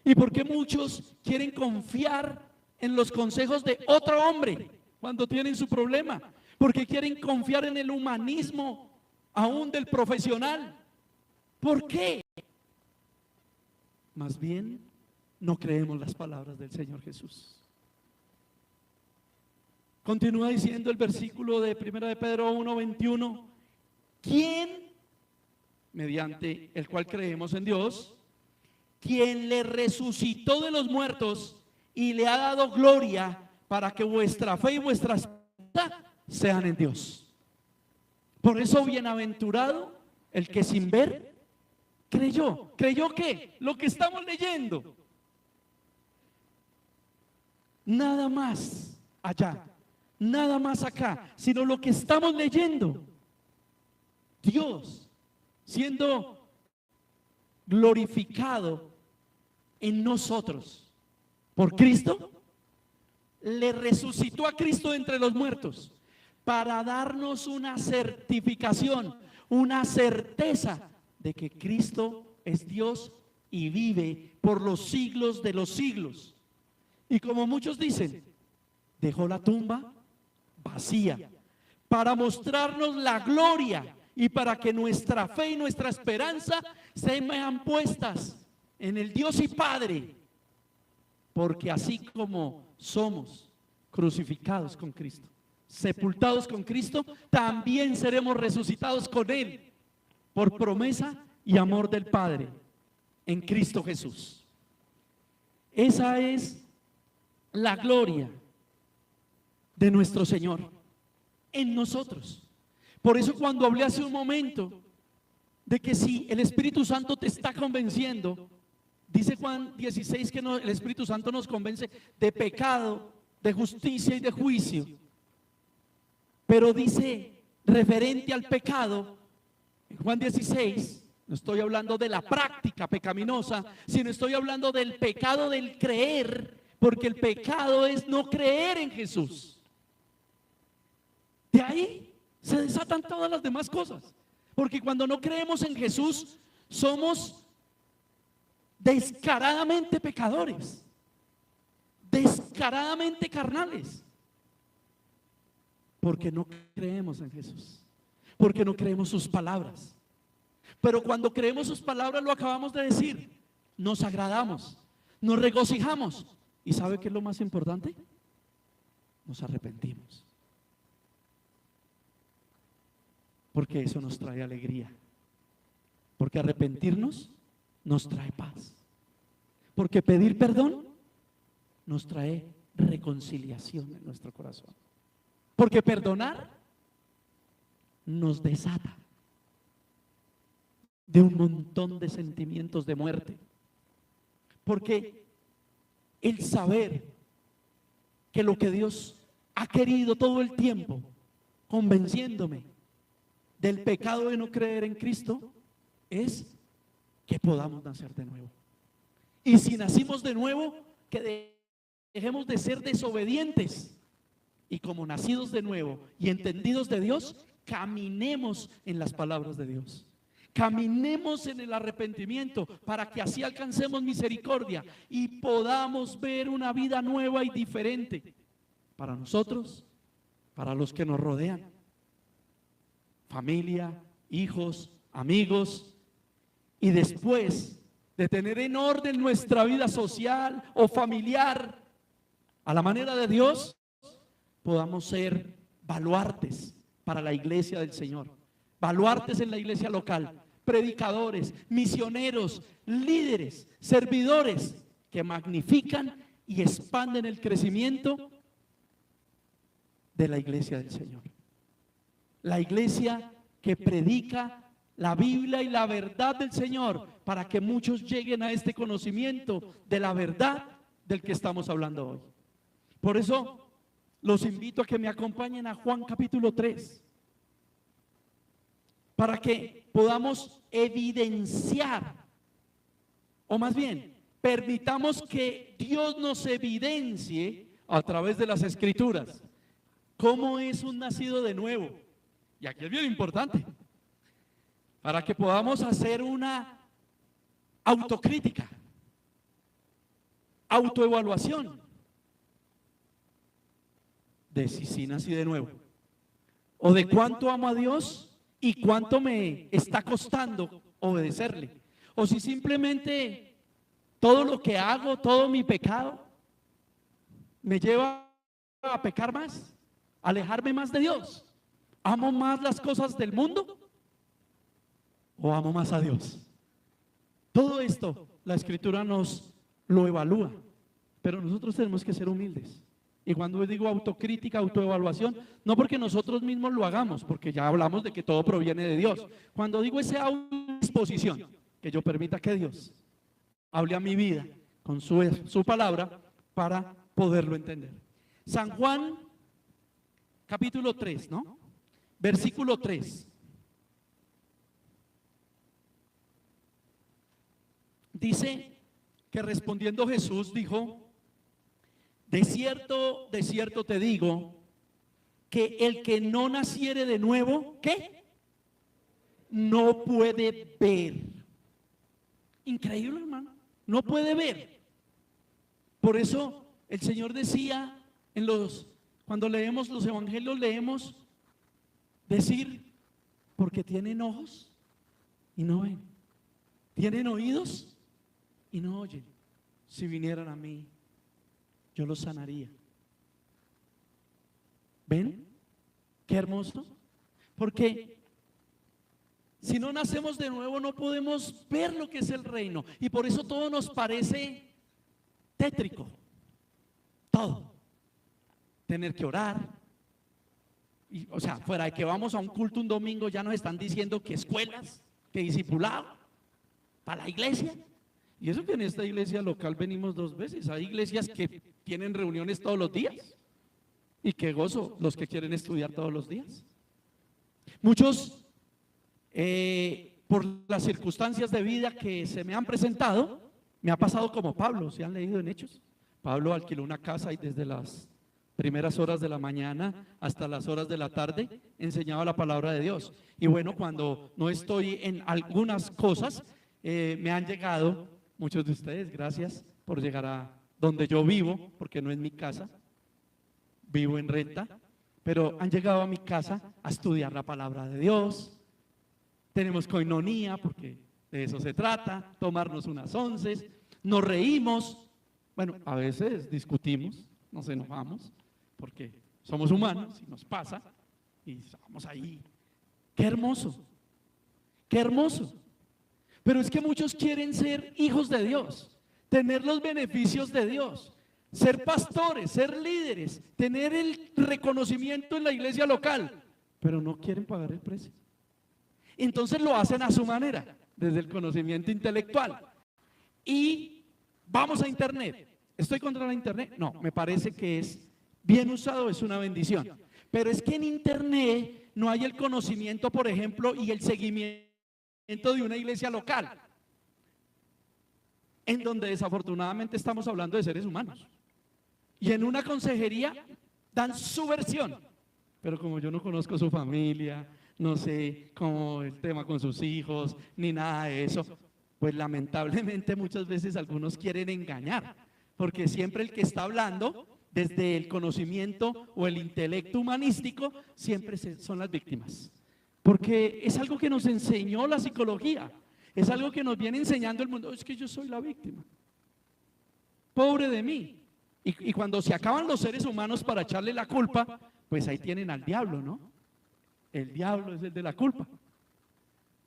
¿Y por qué muchos quieren confiar en los consejos de otro hombre cuando tienen su problema? Porque quieren confiar en el humanismo aún del profesional. ¿Por qué? Más bien, no creemos las palabras del Señor Jesús. Continúa diciendo el versículo de 1 de Pedro 1:21, ¿quién, mediante el cual creemos en Dios, quien le resucitó de los muertos y le ha dado gloria para que vuestra fe y vuestra esperanza sean en Dios? Por eso bienaventurado el que sin ver creyó. ¿Creyó qué? Lo que estamos leyendo. Nada más allá, nada más acá, sino lo que estamos leyendo. Dios siendo glorificado en nosotros por Cristo, le resucitó a Cristo de entre los muertos para darnos una certificación, una certeza de que Cristo es Dios y vive por los siglos de los siglos. Y como muchos dicen, dejó la tumba vacía para mostrarnos la gloria y para que nuestra fe y nuestra esperanza sean puestas en el Dios y Padre, porque así como somos crucificados con Cristo, sepultados con Cristo, también seremos resucitados con Él por promesa y amor del Padre en Cristo Jesús. Esa es la gloria de nuestro Señor en nosotros. Por eso cuando hablé hace un momento de que si el Espíritu Santo te está convenciendo, dice Juan 16 que el Espíritu Santo nos convence de pecado, de justicia y de juicio. Pero dice referente al pecado, en Juan 16, no estoy hablando de la práctica pecaminosa, sino estoy hablando del pecado del creer, porque el pecado es no creer en Jesús. De ahí se desatan todas las demás cosas, porque cuando no creemos en Jesús, somos descaradamente pecadores, descaradamente carnales, porque no creemos en Jesús, porque no creemos sus palabras. Pero cuando creemos sus palabras, lo acabamos de decir, nos agradamos, nos regocijamos. ¿Y sabe qué es lo más importante? Nos arrepentimos, porque eso nos trae alegría, porque arrepentirnos nos trae paz, porque pedir perdón nos trae reconciliación en nuestro corazón, porque perdonar nos desata de un montón de sentimientos de muerte, porque el saber que lo que Dios ha querido todo el tiempo, convenciéndome del pecado de no creer en Cristo, es que podamos nacer de nuevo. Y si nacimos de nuevo, que dejemos de ser desobedientes y como nacidos de nuevo y entendidos de Dios, caminemos en las palabras de Dios. Caminemos en el arrepentimiento para que así alcancemos misericordia y podamos ver una vida nueva y diferente para nosotros, para los que nos rodean, familia, hijos, amigos, y después de tener en orden nuestra vida social o familiar a la manera de Dios, podamos ser baluartes para la iglesia del Señor, baluartes en la iglesia local, predicadores, misioneros, líderes, servidores que magnifican y expanden el crecimiento de la iglesia del Señor. La iglesia que predica la Biblia y la verdad del Señor para que muchos lleguen a este conocimiento de la verdad del que estamos hablando hoy. Por eso los invito a que me acompañen a Juan capítulo 3. para que podamos evidenciar, o más bien, permitamos que Dios nos evidencie a través de las Escrituras cómo es un nacido de nuevo. Y aquí es bien importante, para que podamos hacer una autocrítica, autoevaluación de si sí nací de nuevo, o de cuánto amo a Dios y cuánto me está costando obedecerle, o si simplemente todo lo que hago, todo mi pecado me lleva a pecar más, a alejarme más de Dios. ¿Amo más las cosas del mundo o amo más a Dios? Todo esto la Escritura nos lo evalúa, pero nosotros tenemos que ser humildes. Y cuando digo autocrítica, autoevaluación, no porque nosotros mismos lo hagamos, porque ya hablamos de que todo proviene de Dios. Cuando digo esa disposición, que yo permita que Dios hable a mi vida con su palabra para poderlo entender. San Juan, capítulo 3, ¿no? Versículo 3. Dice que respondiendo Jesús dijo: de cierto te digo, que el que no naciere de nuevo, ¿qué? No puede ver. Increíble, hermano. No puede ver. Por eso el Señor decía cuando leemos los evangelios, leemos decir, porque tienen ojos y no ven, tienen oídos y no oyen. Si vinieran a mí, yo los sanaría. ¿Ven? Qué hermoso. Porque si no nacemos de nuevo no podemos ver lo que es el reino. Y por eso todo nos parece tétrico. Todo. Tener que orar. Y, o sea, fuera de que vamos a un culto un domingo, ya nos están diciendo que escuelas, que discipulado, para la iglesia. Y eso que en esta iglesia local venimos 2 veces. Hay iglesias que tienen reuniones todos los días. Y qué gozo los que quieren estudiar todos los días. Muchos, por las circunstancias de vida que se me han presentado, me ha pasado como Pablo. ¿Se han leído en Hechos? Pablo alquiló una casa y desde las primeras horas de la mañana hasta las horas de la tarde enseñaba la palabra de Dios. Y bueno, cuando no estoy en algunas cosas, me han llegado muchos de ustedes, gracias por llegar a donde yo vivo, porque no es mi casa, vivo en renta, pero han llegado a mi casa a estudiar la palabra de Dios. Tenemos coinonía, porque de eso se trata, tomarnos unas onces, nos reímos, bueno, a veces discutimos, nos enojamos, porque somos humanos y nos pasa, y estamos ahí. ¡Qué hermoso! ¡Qué hermoso! Pero es que muchos quieren ser hijos de Dios, tener los beneficios de Dios, ser pastores, ser líderes, tener el reconocimiento en la iglesia local, pero no quieren pagar el precio. Entonces lo hacen a su manera, desde el conocimiento intelectual. Y vamos a internet. ¿Estoy contra la internet? No, me parece que es bien usado, es una bendición. Pero es que en internet no hay el conocimiento, por ejemplo, y el seguimiento de una iglesia local, en donde desafortunadamente estamos hablando de seres humanos, y en una consejería dan su versión, pero como yo no conozco su familia, no sé cómo el tema con sus hijos, ni nada de eso, pues lamentablemente muchas veces algunos quieren engañar, porque siempre el que está hablando desde el conocimiento o el intelecto humanístico, siempre son las víctimas. Porque es algo que nos enseñó la psicología, es algo que nos viene enseñando el mundo. Es que yo soy la víctima, pobre de mí. Y cuando se acaban los seres humanos para echarle la culpa, pues ahí tienen al diablo, ¿no? El diablo es el de la culpa,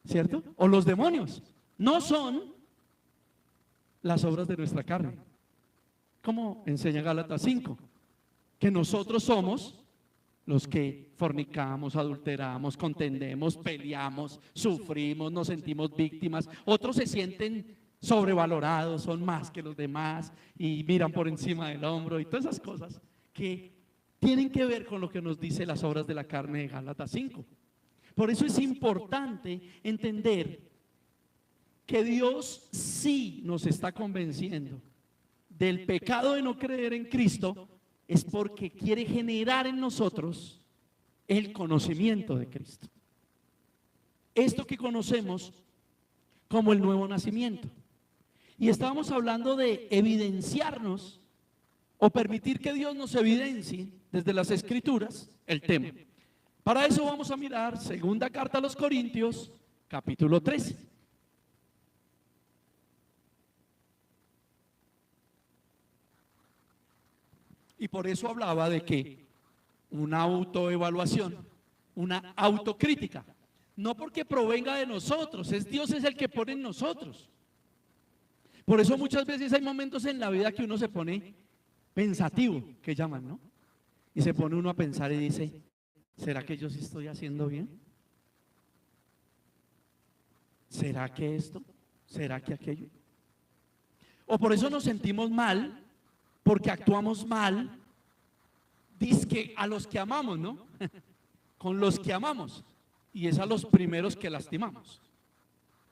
¿cierto? O los demonios. No son las obras de nuestra carne, como enseña Gálatas 5, que nosotros somos los que fornicamos, adulteramos, contendemos, peleamos, sufrimos, nos sentimos víctimas. Otros se sienten sobrevalorados, son más que los demás y miran por encima del hombro y todas esas cosas que tienen que ver con lo que nos dice las obras de la carne de Gálatas 5. Por eso es importante entender que Dios sí nos está convenciendo del pecado de no creer en Cristo, es porque quiere generar en nosotros el conocimiento de Cristo. Esto que conocemos como el nuevo nacimiento. Y estábamos hablando de evidenciarnos o permitir que Dios nos evidencie desde las Escrituras el tema. Para eso vamos a mirar segunda carta a los Corintios, capítulo 13. Y por eso hablaba de que una autoevaluación, una autocrítica, no porque provenga de nosotros, Dios es el que pone en nosotros. Por eso muchas veces hay momentos en la vida que uno se pone pensativo, que llaman, ¿no? Y se pone uno a pensar y dice, ¿será que yo sí estoy haciendo bien? ¿Será que esto? ¿Será que aquello? O por eso nos sentimos mal, porque actuamos mal, dizque a los que amamos, ¿no? Con los que amamos, y es a los primeros que lastimamos.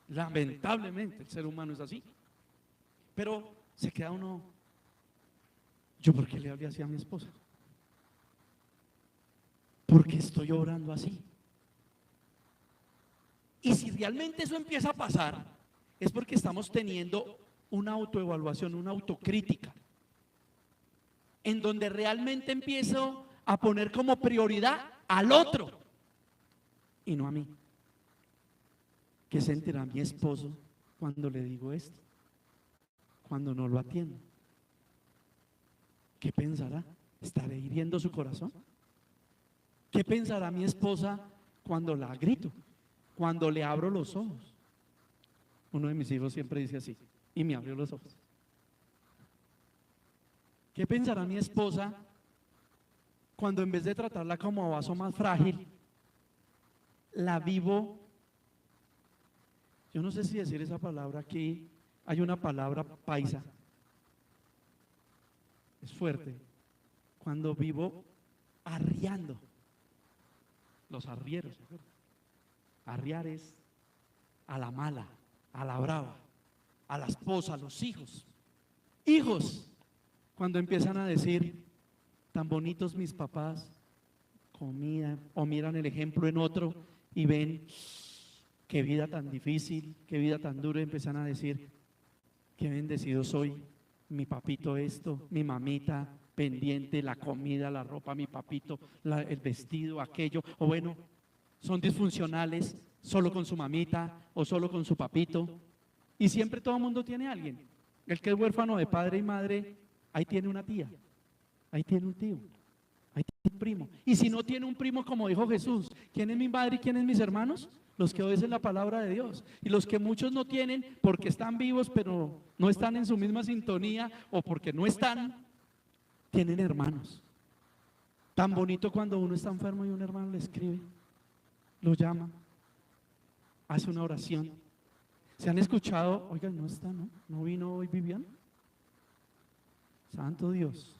Lamentablemente el ser humano es así. Pero se queda uno, ¿yo por qué le hablé así a mi esposa? ¿Por qué estoy obrando así? Y si realmente eso empieza a pasar, es porque estamos teniendo una autoevaluación, una autocrítica, en donde realmente empiezo a poner como prioridad al otro y no a mí. ¿Qué sentirá mi esposo cuando le digo esto? Cuando no lo atiendo. ¿Qué pensará? ¿Estaré hiriendo su corazón? ¿Qué pensará mi esposa cuando la grito? Cuando le abro los ojos. Uno de mis hijos siempre dice así, y me abrió los ojos. ¿Qué pensará mi esposa cuando en vez de tratarla como vaso más frágil, la vivo? Yo no sé si decir esa palabra aquí. Hay una palabra paisa, es fuerte, cuando vivo arriando, los arrieros, arriar es a la mala, a la brava, a la esposa, a los hijos. Hijos, cuando empiezan a decir, tan bonitos mis papás, comida, o miran el ejemplo en otro y ven, qué vida tan difícil, qué vida tan dura, y empiezan a decir, qué bendecido soy, mi papito esto, mi mamita pendiente, la comida, la ropa, mi papito, el vestido, aquello, o bueno, son disfuncionales, solo con su mamita o solo con su papito, y siempre todo el mundo tiene a alguien. El que es huérfano de padre y madre, ahí tiene una tía, ahí tiene un tío, ahí tiene un primo, y si no tiene un primo, como dijo Jesús, ¿quién es mi madre y quién es mis hermanos? Los que obedecen la palabra de Dios, y los que muchos no tienen porque están vivos pero no están en su misma sintonía o porque no están, tienen hermanos. Tan bonito cuando uno está enfermo y un hermano le escribe, lo llama, hace una oración. ¿Se han escuchado? Oigan, no está, ¿no vino hoy Vivian? Santo Dios.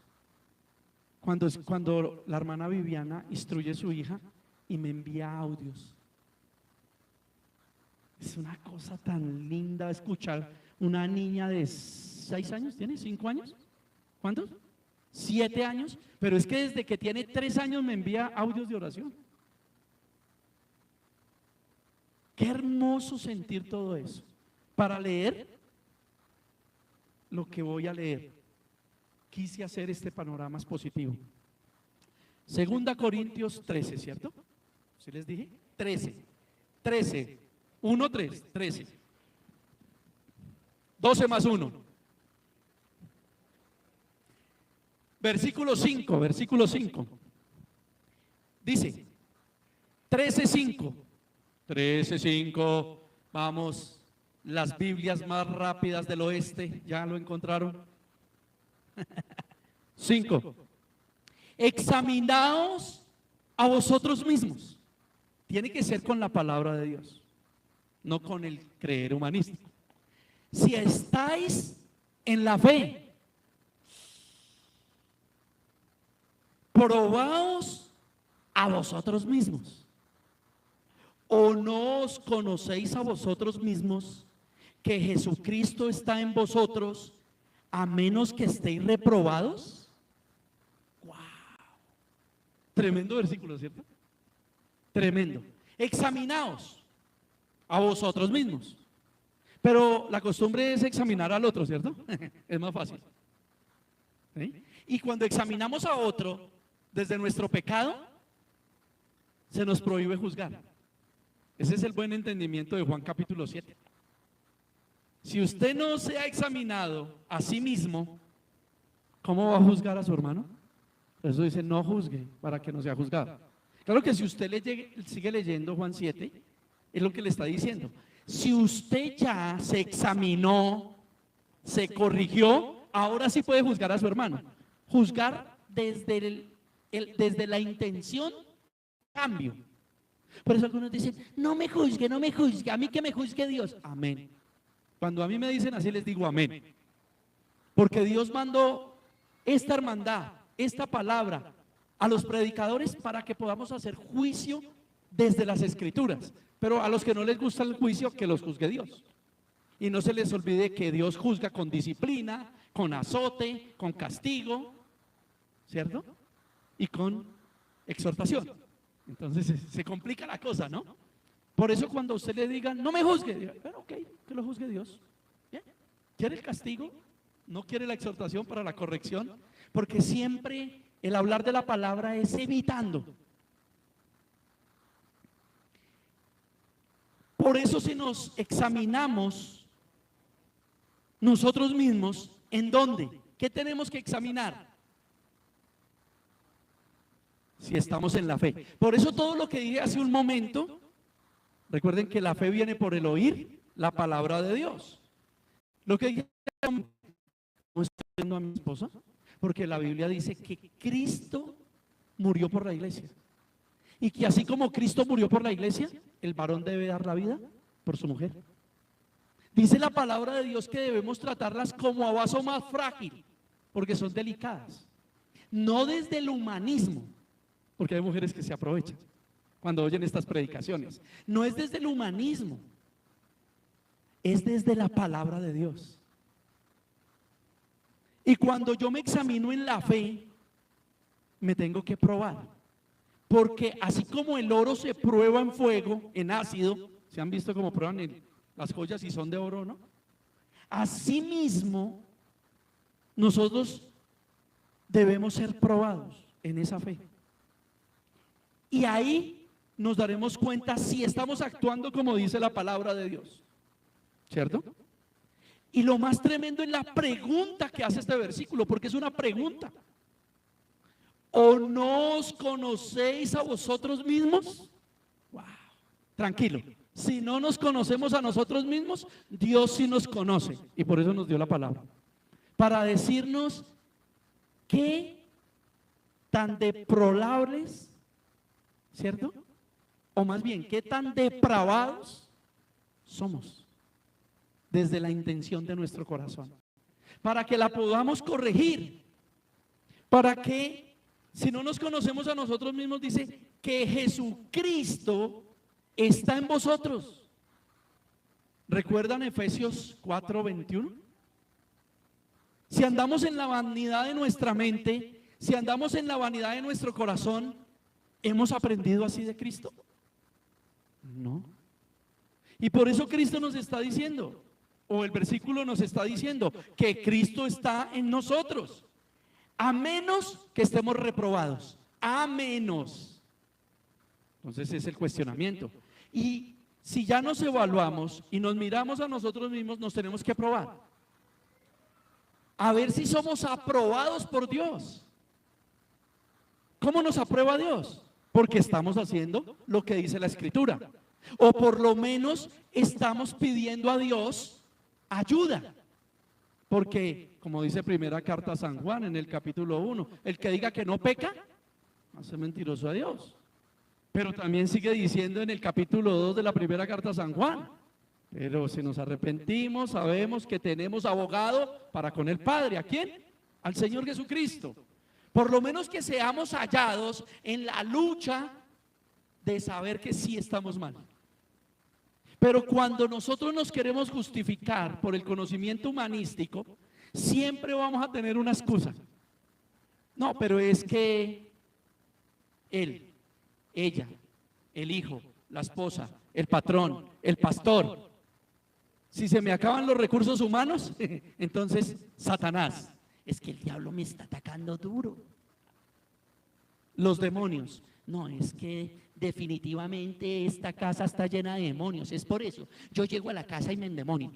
Cuando la hermana Viviana instruye a su hija y me envía audios. Es una cosa tan linda escuchar una niña de 6 años, ¿tiene 5 años? ¿Cuántos? 7 años, pero es que desde que tiene 3 años me envía audios de oración. Qué hermoso sentir todo eso. Para leer lo que voy a leer, quise hacer este panorama positivo. Segunda Corintios 13, ¿cierto? ¿Sí les dije? 13. 1, 3, 13. 12 más 1. Versículo 5. Dice, 13:5. 13:5. Vamos, las Biblias más rápidas del oeste, ¿ya lo encontraron? 5. Examinaos a vosotros mismos. Tiene que ser con la palabra de Dios, no con el creer humanístico. Si estáis en la fe, probaos a vosotros mismos. ¿O no os conocéis a vosotros mismos que Jesucristo está en vosotros, a menos que estéis reprobados? ¡Wow! Tremendo versículo, ¿cierto? Tremendo. Examinaos a vosotros mismos. Pero la costumbre es examinar al otro, ¿cierto? Es más fácil. ¿Sí? Y cuando examinamos a otro desde nuestro pecado, se nos prohíbe juzgar. Ese es el buen entendimiento de Juan capítulo 7. Si usted no se ha examinado a sí mismo, ¿cómo va a juzgar a su hermano? Por eso dice, no juzgue para que no sea juzgado. Claro que si usted sigue leyendo Juan 7, es lo que le está diciendo. Si usted ya se examinó, se corrigió, ahora sí puede juzgar a su hermano. Juzgar desde, desde la intención cambio. Por eso algunos dicen, no me juzgue, no me juzgue, a mí que me juzgue Dios. Amén. Cuando a mí me dicen así les digo amén. Porque Dios mandó esta hermandad, esta palabra a los predicadores para que podamos hacer juicio desde las escrituras. Pero a los que no les gusta el juicio, que los juzgue Dios. Y no se les olvide que Dios juzga con disciplina, con azote, con castigo, ¿cierto? Y con exhortación. Entonces se complica la cosa, ¿no? Por eso cuando usted le diga, no me juzgue, bueno, ok, que lo juzgue Dios. ¿Bien? ¿Quiere el castigo? ¿No quiere la exhortación para la corrección? Porque siempre el hablar de la palabra es evitando. Por eso si nos examinamos nosotros mismos, ¿en dónde? ¿Qué tenemos que examinar? Si estamos en la fe. Por eso todo lo que dije hace un momento, recuerden que la fe viene por el oír la palabra de Dios. Lo que dije, no estoy viendo a mi esposa, porque la Biblia dice que Cristo murió por la iglesia. Y que así como Cristo murió por la iglesia, el varón debe dar la vida por su mujer. Dice la palabra de Dios que debemos tratarlas como a vaso más frágil, porque son delicadas. No desde el humanismo, porque hay mujeres que se aprovechan cuando oyen estas predicaciones. No es desde el humanismo, es desde la palabra de Dios. Y cuando yo me examino en la fe, me tengo que probar. Porque así como el oro se prueba en fuego, en ácido, ¿se han visto cómo prueban las joyas si son de oro, no? Así mismo, nosotros debemos ser probados en esa fe. Y ahí nos daremos cuenta si estamos actuando como dice la palabra de Dios, ¿cierto? Y lo más tremendo es la pregunta que hace este versículo, porque es una pregunta. ¿O no os conocéis a vosotros mismos? Wow. Tranquilo, si no nos conocemos a nosotros mismos, Dios sí nos conoce, y por eso nos dio la palabra, para decirnos qué tan deplorables, ¿cierto? O más bien, qué tan depravados somos desde la intención de nuestro corazón, para que la podamos corregir, para que si no nos conocemos a nosotros mismos, dice que Jesucristo está en vosotros. ¿Recuerdan Efesios 4:21? Si andamos en la vanidad de nuestra mente, si andamos en la vanidad de nuestro corazón, ¿hemos aprendido así de Cristo? No. Y por eso Cristo nos está diciendo, o el versículo nos está diciendo, que Cristo está en nosotros. A menos que estemos reprobados, a menos. Entonces es el cuestionamiento. Y si ya nos evaluamos y nos miramos a nosotros mismos, nos tenemos que probar. A ver si somos aprobados por Dios. ¿Cómo nos aprueba Dios? Porque estamos haciendo lo que dice la Escritura. O por lo menos estamos pidiendo a Dios ayuda. Porque, como dice primera carta a San Juan en el capítulo 1, el que diga que no peca, hace mentiroso a Dios. Pero también sigue diciendo en el capítulo 2 de la primera carta a San Juan, pero si nos arrepentimos, sabemos que tenemos abogado para con el Padre. ¿A quién? Al Señor Jesucristo. Por lo menos que seamos hallados en la lucha de saber que sí estamos mal. Pero cuando nosotros nos queremos justificar por el conocimiento humanístico, siempre vamos a tener una excusa. No, pero es que él, ella, el hijo, la esposa, el patrón, el pastor. Si se me acaban los recursos humanos, entonces Satanás. Es que el diablo me está atacando duro. Los demonios. No, es que definitivamente esta casa está llena de demonios. Es por eso. Yo llego a la casa y me endemonio.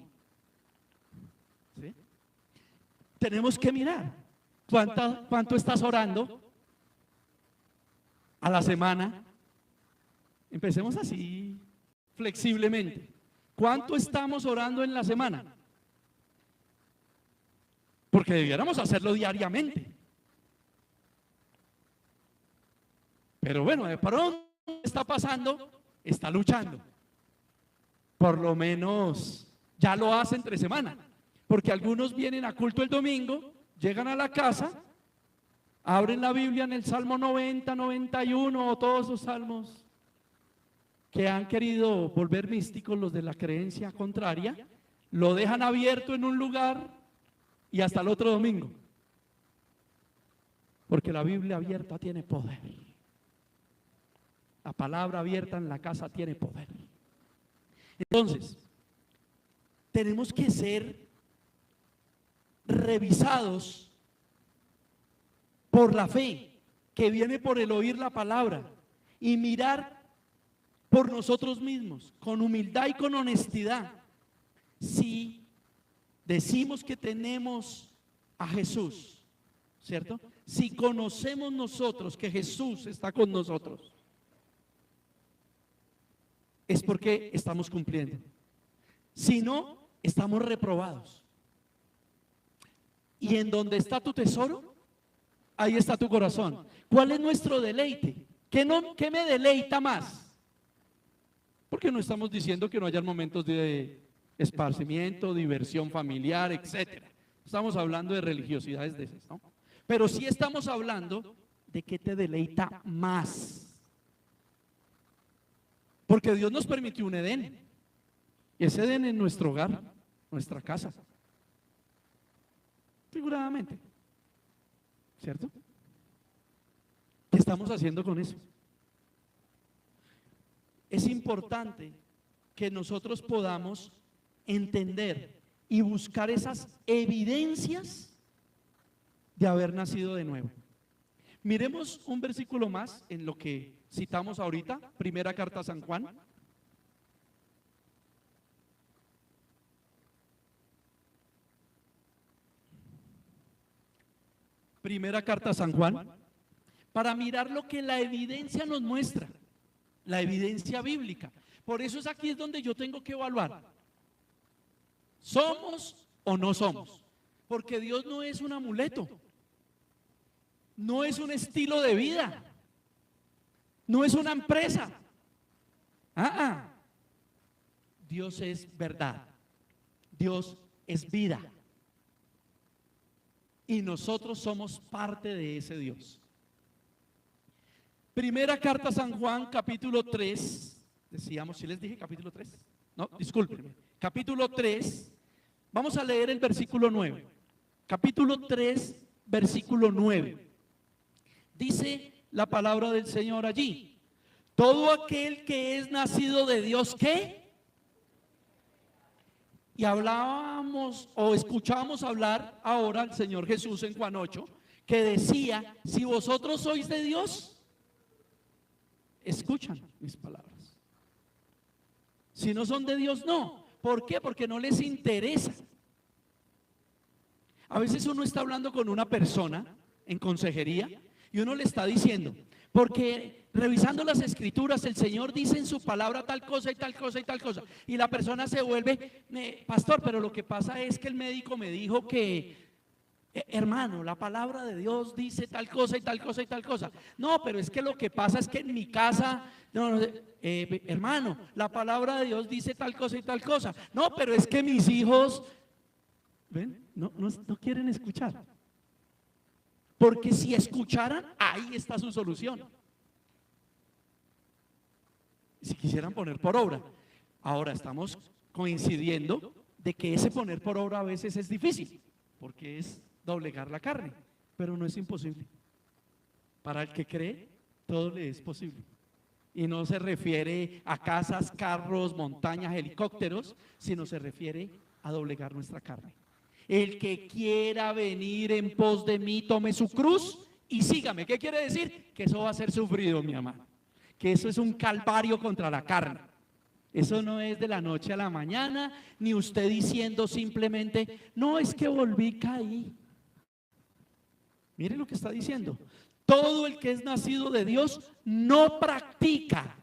¿Sí? Tenemos que mirar. ¿Cuánto estás orando a la semana? Empecemos así, flexiblemente. ¿Cuánto estamos orando en la semana? Porque debiéramos hacerlo diariamente. Pero bueno, de pronto está pasando, está luchando. Por lo menos ya lo hace entre semana. Porque algunos vienen a culto el domingo, llegan a la casa, abren la Biblia en el Salmo 90, 91 o todos los salmos que han querido volver místicos los de la creencia contraria, lo dejan abierto en un lugar y hasta el otro domingo. Porque la Biblia abierta tiene poder. La palabra abierta en la casa tiene poder. Entonces, tenemos que ser revisados por la fe que viene por el oír la palabra y mirar por nosotros mismos, con humildad y con honestidad, si decimos que tenemos a Jesús, ¿cierto? Si conocemos nosotros que Jesús está con nosotros, es porque estamos cumpliendo. Si no, estamos reprobados. Y en donde está tu tesoro, ahí está tu corazón. ¿Cuál es nuestro deleite? ¿Qué me deleita más? Porque no estamos diciendo que no haya momentos de esparcimiento, diversión familiar, etcétera. Estamos hablando de religiosidades de esas, ¿no? Pero sí estamos hablando de qué te deleita más. Porque Dios nos permitió un Edén. Y ese Edén es nuestro hogar, nuestra casa. Figuradamente. ¿Cierto? ¿Qué estamos haciendo con eso? Es importante que nosotros podamos entender y buscar esas evidencias de haber nacido de nuevo. Miremos un versículo más en lo que citamos ahorita, primera carta a San Juan. Primera carta a San Juan, para mirar lo que la evidencia nos muestra. La evidencia bíblica. Por eso es aquí donde yo tengo que evaluar. ¿Somos o no somos? Porque Dios no es un amuleto. No es un estilo de vida. No es una empresa. Dios es verdad. Dios es vida. Y nosotros somos parte de ese Dios. Primera carta a San Juan, capítulo 3, decíamos, si les dije capítulo 3, no, discúlpenme, capítulo 3, vamos a leer el versículo 9, capítulo 3, versículo 9, dice la palabra del Señor allí, todo aquel que es nacido de Dios, ¿qué? Y hablábamos o escuchábamos hablar ahora al Señor Jesús en Juan 8, que decía, si vosotros sois de Dios, escuchan mis palabras. Si no son de Dios, no. ¿Por qué? Porque no les interesa. A veces uno está hablando con una persona en consejería y uno le está diciendo, porque revisando las escrituras el Señor dice en su palabra tal cosa y tal cosa y tal cosa, y la persona se vuelve, pastor, pero lo que pasa es que el médico me dijo que hermano, la palabra de Dios dice tal cosa y tal cosa y tal cosa. No, pero es que lo que pasa es que en mi casa, hermano, la palabra de Dios dice tal cosa y tal cosa. No, pero es que mis hijos, ¿ven? No quieren escuchar. Porque si escucharan, ahí está su solución. Si quisieran poner por obra. Ahora estamos coincidiendo de que ese poner por obra a veces es difícil, porque es doblegar la carne, pero no es imposible. Para el que cree, todo le es posible. Y no se refiere a casas, carros, montañas, helicópteros, sino se refiere a doblegar nuestra carne. El que quiera venir en pos de mí, tome su cruz y sígame. ¿Qué quiere decir? Que eso va a ser sufrido, mi amado. Que eso es un calvario contra la carne. Eso no es de la noche a la mañana, ni usted diciendo simplemente, no, es que volví, caí. Mire lo que está diciendo. Todo el que es nacido de Dios no practica.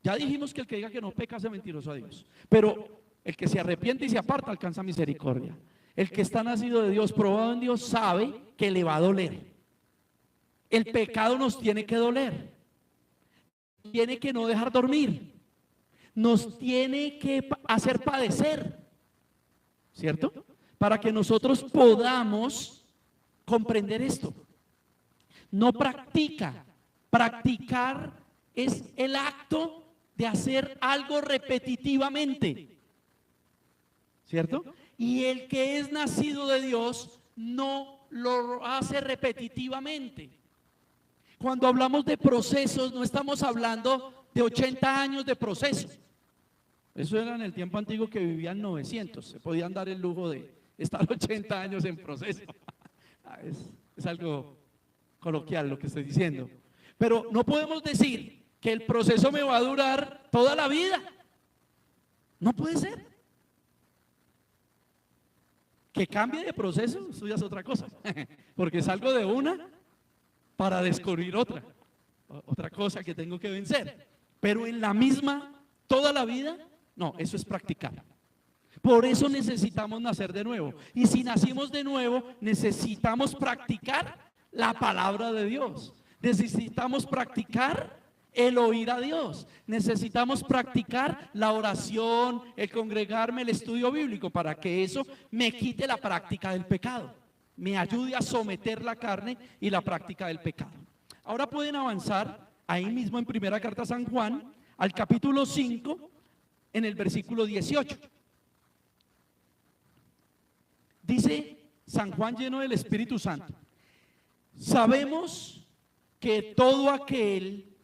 Ya dijimos que el que diga que no peca hace mentiroso a Dios. Pero el que se arrepiente y se aparta alcanza misericordia. El que está nacido de Dios, probado en Dios, sabe que le va a doler. El pecado nos tiene que doler. Tiene que no dejar dormir. Nos tiene que hacer padecer. ¿Cierto? Para que nosotros podamos comprender esto. No practica. Practicar es el acto de hacer algo repetitivamente. ¿Cierto? Y el que es nacido de Dios no lo hace repetitivamente. Cuando hablamos de procesos, no estamos hablando de 80 años de proceso. Eso era en el tiempo antiguo que vivían 900. Se podían dar el lujo de estar 80 años en proceso. Es algo coloquial lo que estoy diciendo. Pero no podemos decir que el proceso me va a durar toda la vida. No puede ser. Que cambie de proceso, eso ya es otra cosa. Porque salgo de una para descubrir otra cosa que tengo que vencer. Pero en la misma, toda la vida, no, eso es practicar. Por eso necesitamos nacer de nuevo. Y si nacimos de nuevo, necesitamos practicar la palabra de Dios. Necesitamos practicar el oír a Dios. Necesitamos practicar la oración, el congregarme, el estudio bíblico, para que eso me quite la práctica del pecado. Me ayude a someter la carne y la práctica del pecado. Ahora pueden avanzar ahí mismo en primera carta a San Juan, al capítulo 5, en el versículo 18. Dice San Juan, lleno del Espíritu Santo: sabemos que todo aquel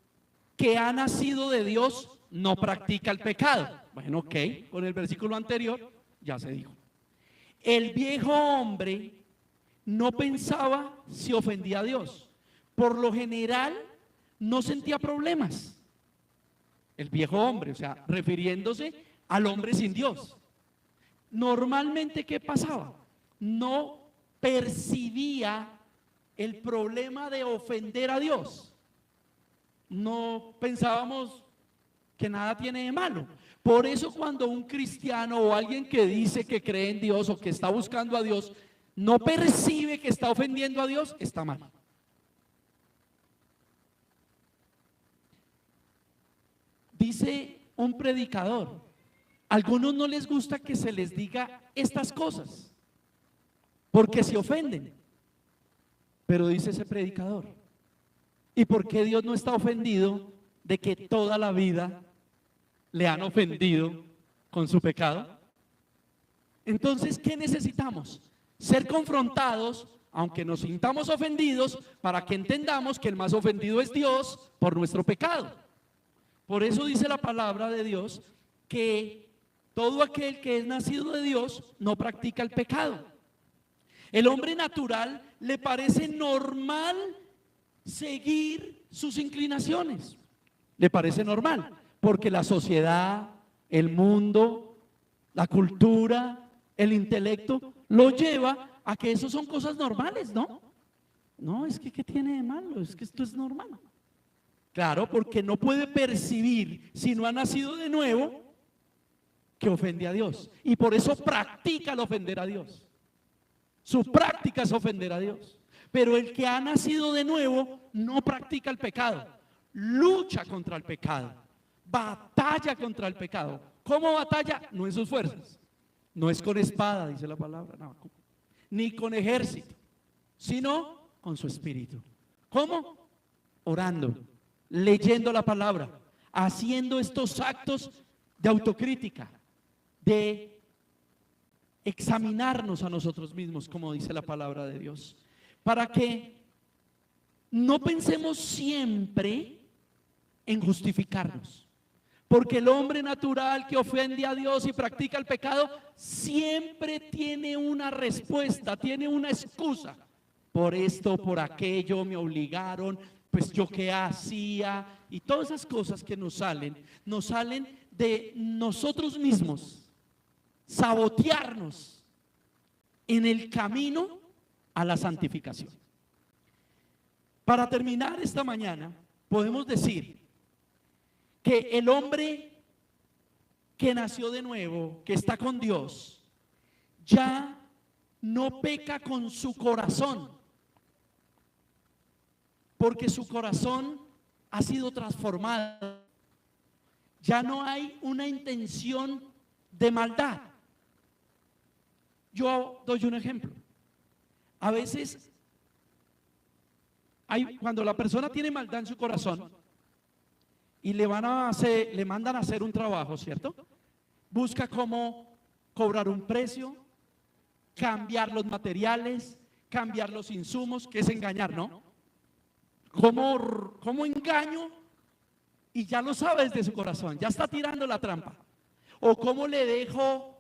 que ha nacido de Dios no practica el pecado. Bueno, ok, con el versículo anterior ya se dijo. El viejo hombre no pensaba si ofendía a Dios. Por lo general no sentía problemas. El viejo hombre, o sea, refiriéndose al hombre sin Dios. Normalmente, ¿qué pasaba? No percibía el problema de ofender a Dios. No pensábamos que nada tiene de malo. Por eso cuando un cristiano o alguien que dice que cree en Dios o que está buscando a Dios no percibe que está ofendiendo a Dios, está mal. Dice un predicador: a algunos no les gusta que se les diga estas cosas porque se ofenden. Pero dice ese predicador: ¿y por qué Dios no está ofendido de que toda la vida le han ofendido con su pecado? Entonces, ¿qué necesitamos? Ser confrontados, aunque nos sintamos ofendidos, para que entendamos que el más ofendido es Dios por nuestro pecado. Por eso dice la palabra de Dios que todo aquel que es nacido de Dios no practica el pecado. El hombre natural le parece normal seguir sus inclinaciones. Le parece normal, porque la sociedad, el mundo, la cultura, el intelecto lo lleva a que eso son cosas normales, ¿no? No, es que ¿qué tiene de malo? Es que esto es normal. Claro, porque no puede percibir, si no ha nacido de nuevo, que ofende a Dios. Y por eso practica el ofender a Dios. Su práctica es ofender a Dios. Pero el que ha nacido de nuevo no practica el pecado. Lucha contra el pecado. Batalla contra el pecado. ¿Cómo batalla? No en sus fuerzas. No es con espada, dice la palabra, no, ni con ejército, sino con su espíritu. ¿Cómo? Orando, leyendo la palabra, haciendo estos actos de autocrítica, de examinarnos a nosotros mismos, como dice la palabra de Dios, para que no pensemos siempre en justificarnos, porque el hombre natural que ofende a Dios y practica el pecado siempre tiene una respuesta, tiene una excusa. Por esto, por aquello, me obligaron, pues yo qué hacía, y todas esas cosas que nos salen de nosotros mismos, sabotearnos en el camino a la santificación. Para terminar esta mañana, podemos decir que el hombre que nació de nuevo, que está con Dios, ya no peca con su corazón, porque su corazón ha sido transformado. Ya no hay una intención de maldad. Yo doy un ejemplo. A veces, cuando la persona tiene maldad en su corazón y le mandan a hacer un trabajo, ¿cierto? Busca cómo cobrar un precio, cambiar los materiales, cambiar los insumos, que es engañar, ¿no? ¿Cómo engaño? Y ya lo sabe desde su corazón, ya está tirando la trampa. O cómo le dejo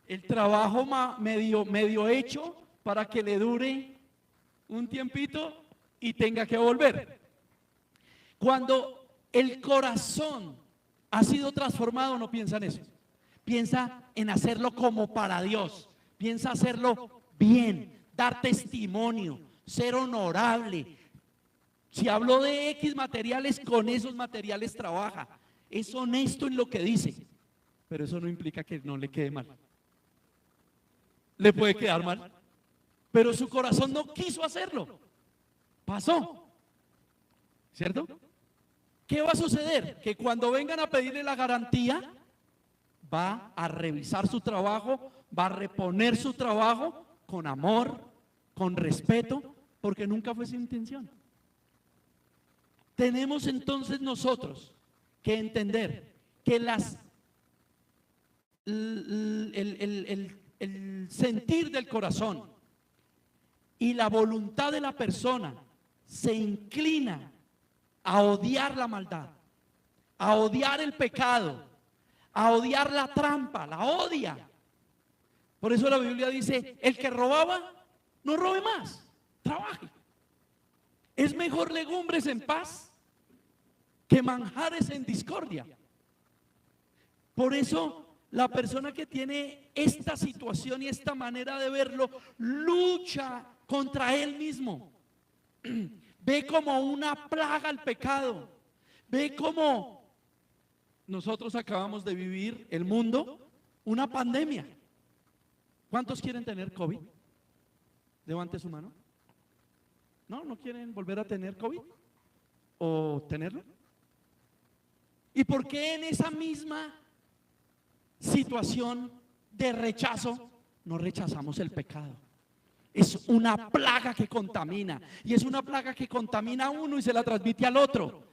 el trabajo medio hecho para que le dure un tiempito y tenga que volver. Cuando el corazón ha sido transformado, no piensa en eso. Piensa en hacerlo como para Dios. Piensa hacerlo bien, dar testimonio, ser honorable. Si habló de X materiales, con esos materiales trabaja. Es honesto en lo que dice, pero eso no implica que no le quede mal. Le puede quedar mal, pero su corazón no quiso hacerlo. Pasó, ¿cierto? ¿Qué va a suceder? Que cuando vengan a pedirle la garantía, va a revisar su trabajo, va a reponer su trabajo con amor, con respeto, porque nunca fue su intención. Tenemos entonces nosotros que entender que el sentir del corazón y la voluntad de la persona se inclina a odiar la maldad, a odiar el pecado, a odiar la trampa, la odia. Por eso la Biblia dice, el que robaba, no robe más, trabaje. Es mejor legumbres en paz que manjares en discordia. Por eso la persona que tiene esta situación y esta manera de verlo, lucha contra él mismo. Ve como una plaga el pecado. Ve como nosotros acabamos de vivir, el mundo, una pandemia. ¿Cuántos quieren tener COVID? Levante su mano. ¿No quieren volver a tener COVID? ¿O tenerlo? ¿Y por qué en esa misma situación de rechazo no rechazamos el pecado? Es una plaga que contamina, y es una plaga que contamina a uno y se la transmite al otro.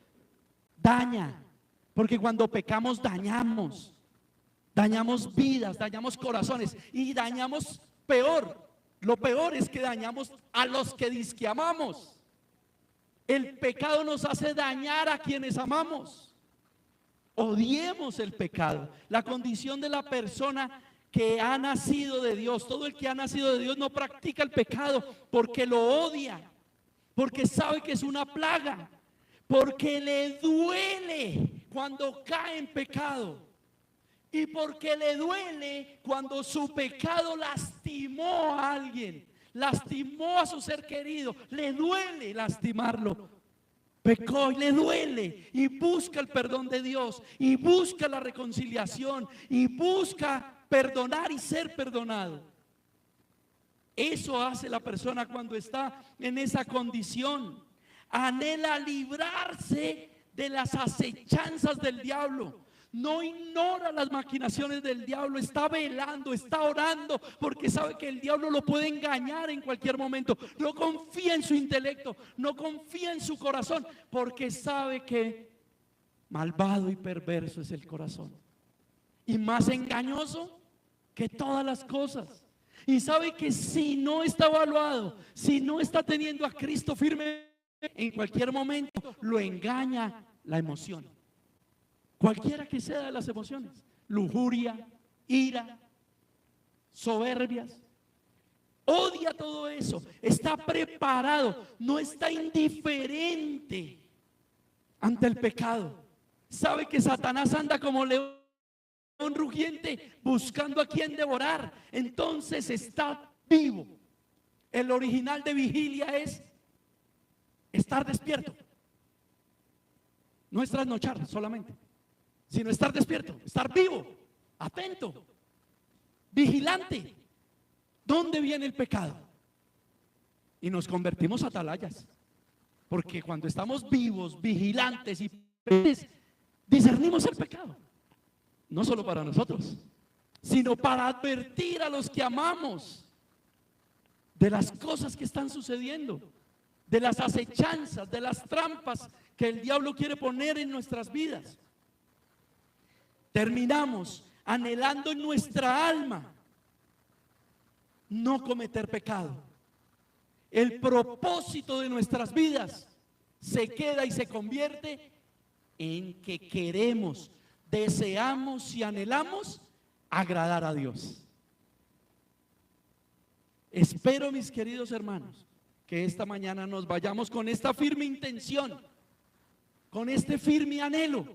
Daña, porque cuando pecamos dañamos vidas, dañamos corazones y dañamos peor. Lo peor es que dañamos a los que dizque amamos. El pecado nos hace dañar a quienes amamos. Odiemos el pecado. La condición de la persona que ha nacido de Dios, todo el que ha nacido de Dios no practica el pecado porque lo odia, porque sabe que es una plaga, porque le duele cuando cae en pecado y porque le duele cuando su pecado lastimó a alguien, lastimó a su ser querido, le duele lastimarlo. Pecó y le duele y busca el perdón de Dios y busca la reconciliación y busca perdonar y ser perdonado. Eso hace la persona cuando está en esa condición. Anhela librarse de las acechanzas del diablo. No ignora las maquinaciones del diablo, está velando, está orando, porque sabe que el diablo lo puede engañar en cualquier momento. No confía en su intelecto, no confía en su corazón, porque sabe que Malvado y perverso es el corazón, y más engañoso que todas las cosas. Y sabe que si no está evaluado, si no está teniendo a Cristo firme, en cualquier momento lo engaña la emoción, cualquiera que sea de las emociones: lujuria, ira, soberbias. Odia todo eso, está preparado, no está indiferente ante el pecado. Sabe que Satanás anda como león rugiente buscando a quien devorar, entonces está vivo. El original de vigilia es estar despierto, no es trasnochar solamente, sino estar despierto, estar vivo, atento, vigilante. ¿Dónde viene el pecado? Y nos convertimos a atalayas, porque cuando estamos vivos, vigilantes y discernimos el pecado, no solo para nosotros, sino para advertir a los que amamos de las cosas que están sucediendo, de las acechanzas, de las trampas que el diablo quiere poner en nuestras vidas. Terminamos anhelando en nuestra alma no cometer pecado. El propósito de nuestras vidas se queda y se convierte en que queremos, deseamos y anhelamos agradar a Dios. Espero, mis queridos hermanos, que esta mañana nos vayamos con esta firme intención, con este firme anhelo